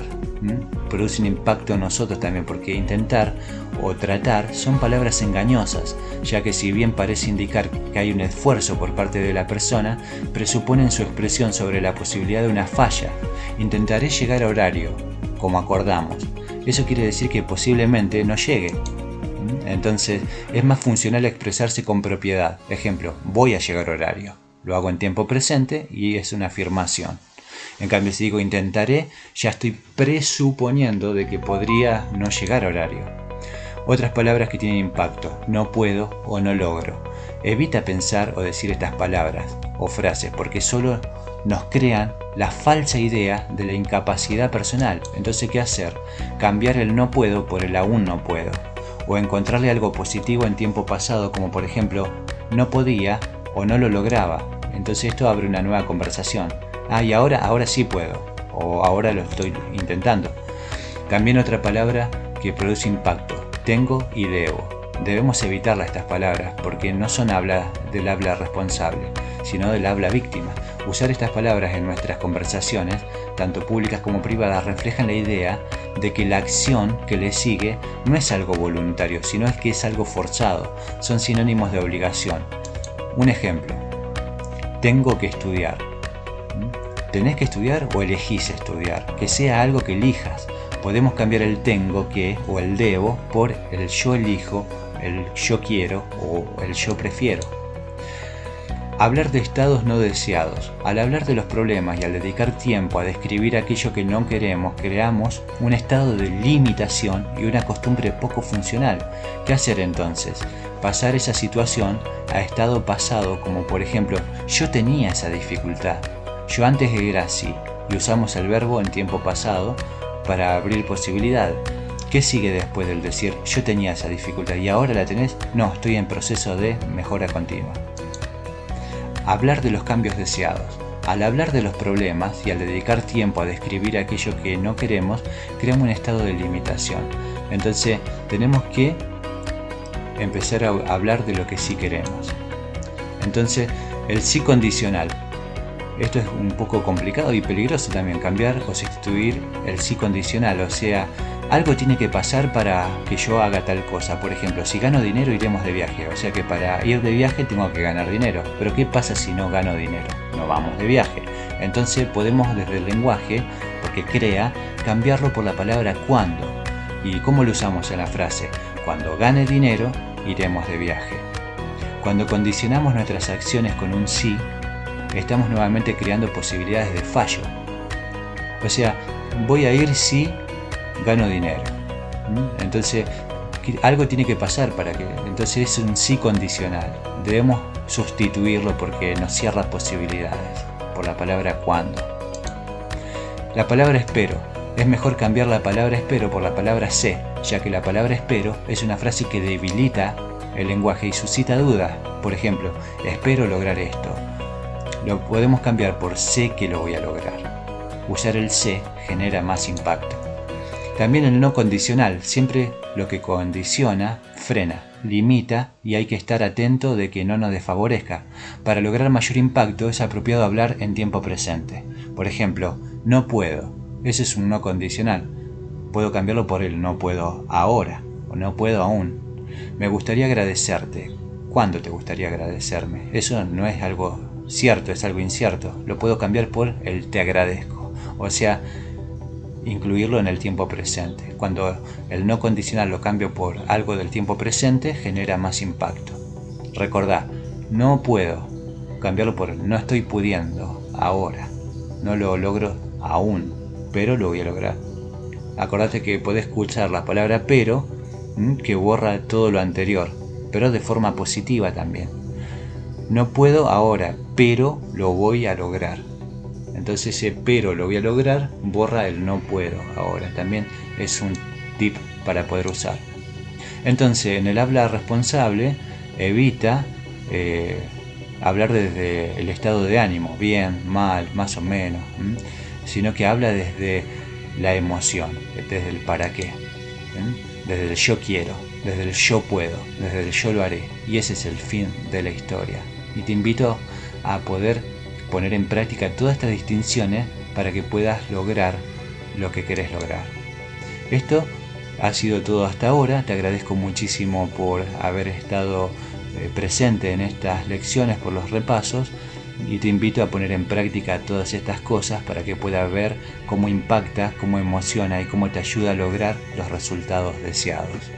produce un impacto en nosotros también, porque intentar o tratar son palabras engañosas, ya que si bien parece indicar que hay un esfuerzo por parte de la persona, presuponen su expresión sobre la posibilidad de una falla. Intentaré llegar a horario, como acordamos. Eso quiere decir que posiblemente no llegue. Entonces es más funcional expresarse con propiedad. Ejemplo, voy a llegar a horario. Lo hago en tiempo presente y es una afirmación. En cambio, si digo intentaré, ya estoy presuponiendo de que podría no llegar a horario. Otras palabras que tienen impacto: no puedo o no logro. Evita pensar o decir estas palabras o frases, porque solo nos crean la falsa idea de la incapacidad personal. Entonces, ¿qué hacer? Cambiar el no puedo por el aún no puedo. O encontrarle algo positivo en tiempo pasado, como por ejemplo, no podía o no lo lograba. Entonces esto abre una nueva conversación. Y ahora sí puedo, o ahora lo estoy intentando. También otra palabra que produce impacto: tengo y debo. Debemos evitar estas palabras porque no son del habla responsable, sino del habla víctima. Usar estas palabras en nuestras conversaciones, tanto públicas como privadas, reflejan la idea de que la acción que le sigue no es algo voluntario, sino es que es algo forzado. Son sinónimos de obligación. Un ejemplo: tengo que estudiar. ¿Tenés que estudiar o elegís estudiar? Que sea algo que elijas. Podemos cambiar el tengo que o el debo por el yo elijo, el yo quiero o el yo prefiero. Hablar de estados no deseados. Al hablar de los problemas y al dedicar tiempo a describir aquello que no queremos, creamos un estado de limitación y una costumbre poco funcional. ¿Qué hacer entonces? Pasar esa situación a estado pasado, como por ejemplo, yo tenía esa dificultad. Yo antes era así, y usamos el verbo en tiempo pasado para abrir posibilidad. ¿Qué sigue después del decir yo tenía esa dificultad y ahora la tenés? No, estoy en proceso de mejora continua. Hablar de los cambios deseados. Al hablar de los problemas y al dedicar tiempo a describir aquello que no queremos, creamos un estado de limitación. Entonces tenemos que empezar a hablar de lo que sí queremos. Entonces el sí condicional. Esto es un poco complicado y peligroso también, cambiar o sustituir el sí condicional. O sea, algo tiene que pasar para que yo haga tal cosa. Por ejemplo, si gano dinero iremos de viaje. O sea que para ir de viaje tengo que ganar dinero. Pero ¿qué pasa si no gano dinero? No vamos de viaje. Entonces podemos desde el lenguaje, porque crea, cambiarlo por la palabra cuando. ¿Y cómo lo usamos en la frase? Cuando gane dinero iremos de viaje. Cuando condicionamos nuestras acciones con un sí, estamos nuevamente creando posibilidades de fallo. O sea, voy a ir si gano dinero. Entonces, algo tiene que pasar para que... Entonces es un sí condicional. Debemos sustituirlo porque nos cierra posibilidades por la palabra cuando. La palabra espero. Es mejor cambiar la palabra espero por la palabra sé, ya que la palabra espero es una frase que debilita el lenguaje y suscita dudas. Por ejemplo, espero lograr esto. Lo podemos cambiar por sé que lo voy a lograr. Usar el sé genera más impacto. También el no condicional. Siempre lo que condiciona frena, limita y hay que estar atento de que no nos desfavorezca. Para lograr mayor impacto es apropiado hablar en tiempo presente. Por ejemplo, no puedo. Ese es un no condicional. Puedo cambiarlo por el no puedo ahora o no puedo aún. Me gustaría agradecerte. ¿Cuándo te gustaría agradecerme? Eso no es algo cierto, es algo incierto. Lo puedo cambiar por el te agradezco. O sea, incluirlo en el tiempo presente. Cuando el no condicional lo cambio por algo del tiempo presente, genera más impacto. Recordá, no puedo, cambiarlo por no estoy pudiendo ahora. No lo logro aún, pero lo voy a lograr. Acordate que podés escuchar la palabra pero, que borra todo lo anterior, pero de forma positiva también. no puedo ahora, pero lo voy a lograr. Entonces ese pero lo voy a lograr borra el no puedo ahora. También es un tip para poder usar. Entonces en el habla responsable evita hablar desde el estado de ánimo, bien, mal, más o menos, sino que habla desde la emoción, desde el para qué, desde el yo quiero, desde el yo puedo, desde el yo lo haré. Y ese es el fin de la historia. Y te invito a poder poner en práctica todas estas distinciones para que puedas lograr lo que querés lograr. Esto ha sido todo hasta ahora. Te agradezco muchísimo por haber estado presente en estas lecciones, por los repasos, y te invito a poner en práctica todas estas cosas para que puedas ver cómo impacta, cómo emociona y cómo te ayuda a lograr los resultados deseados.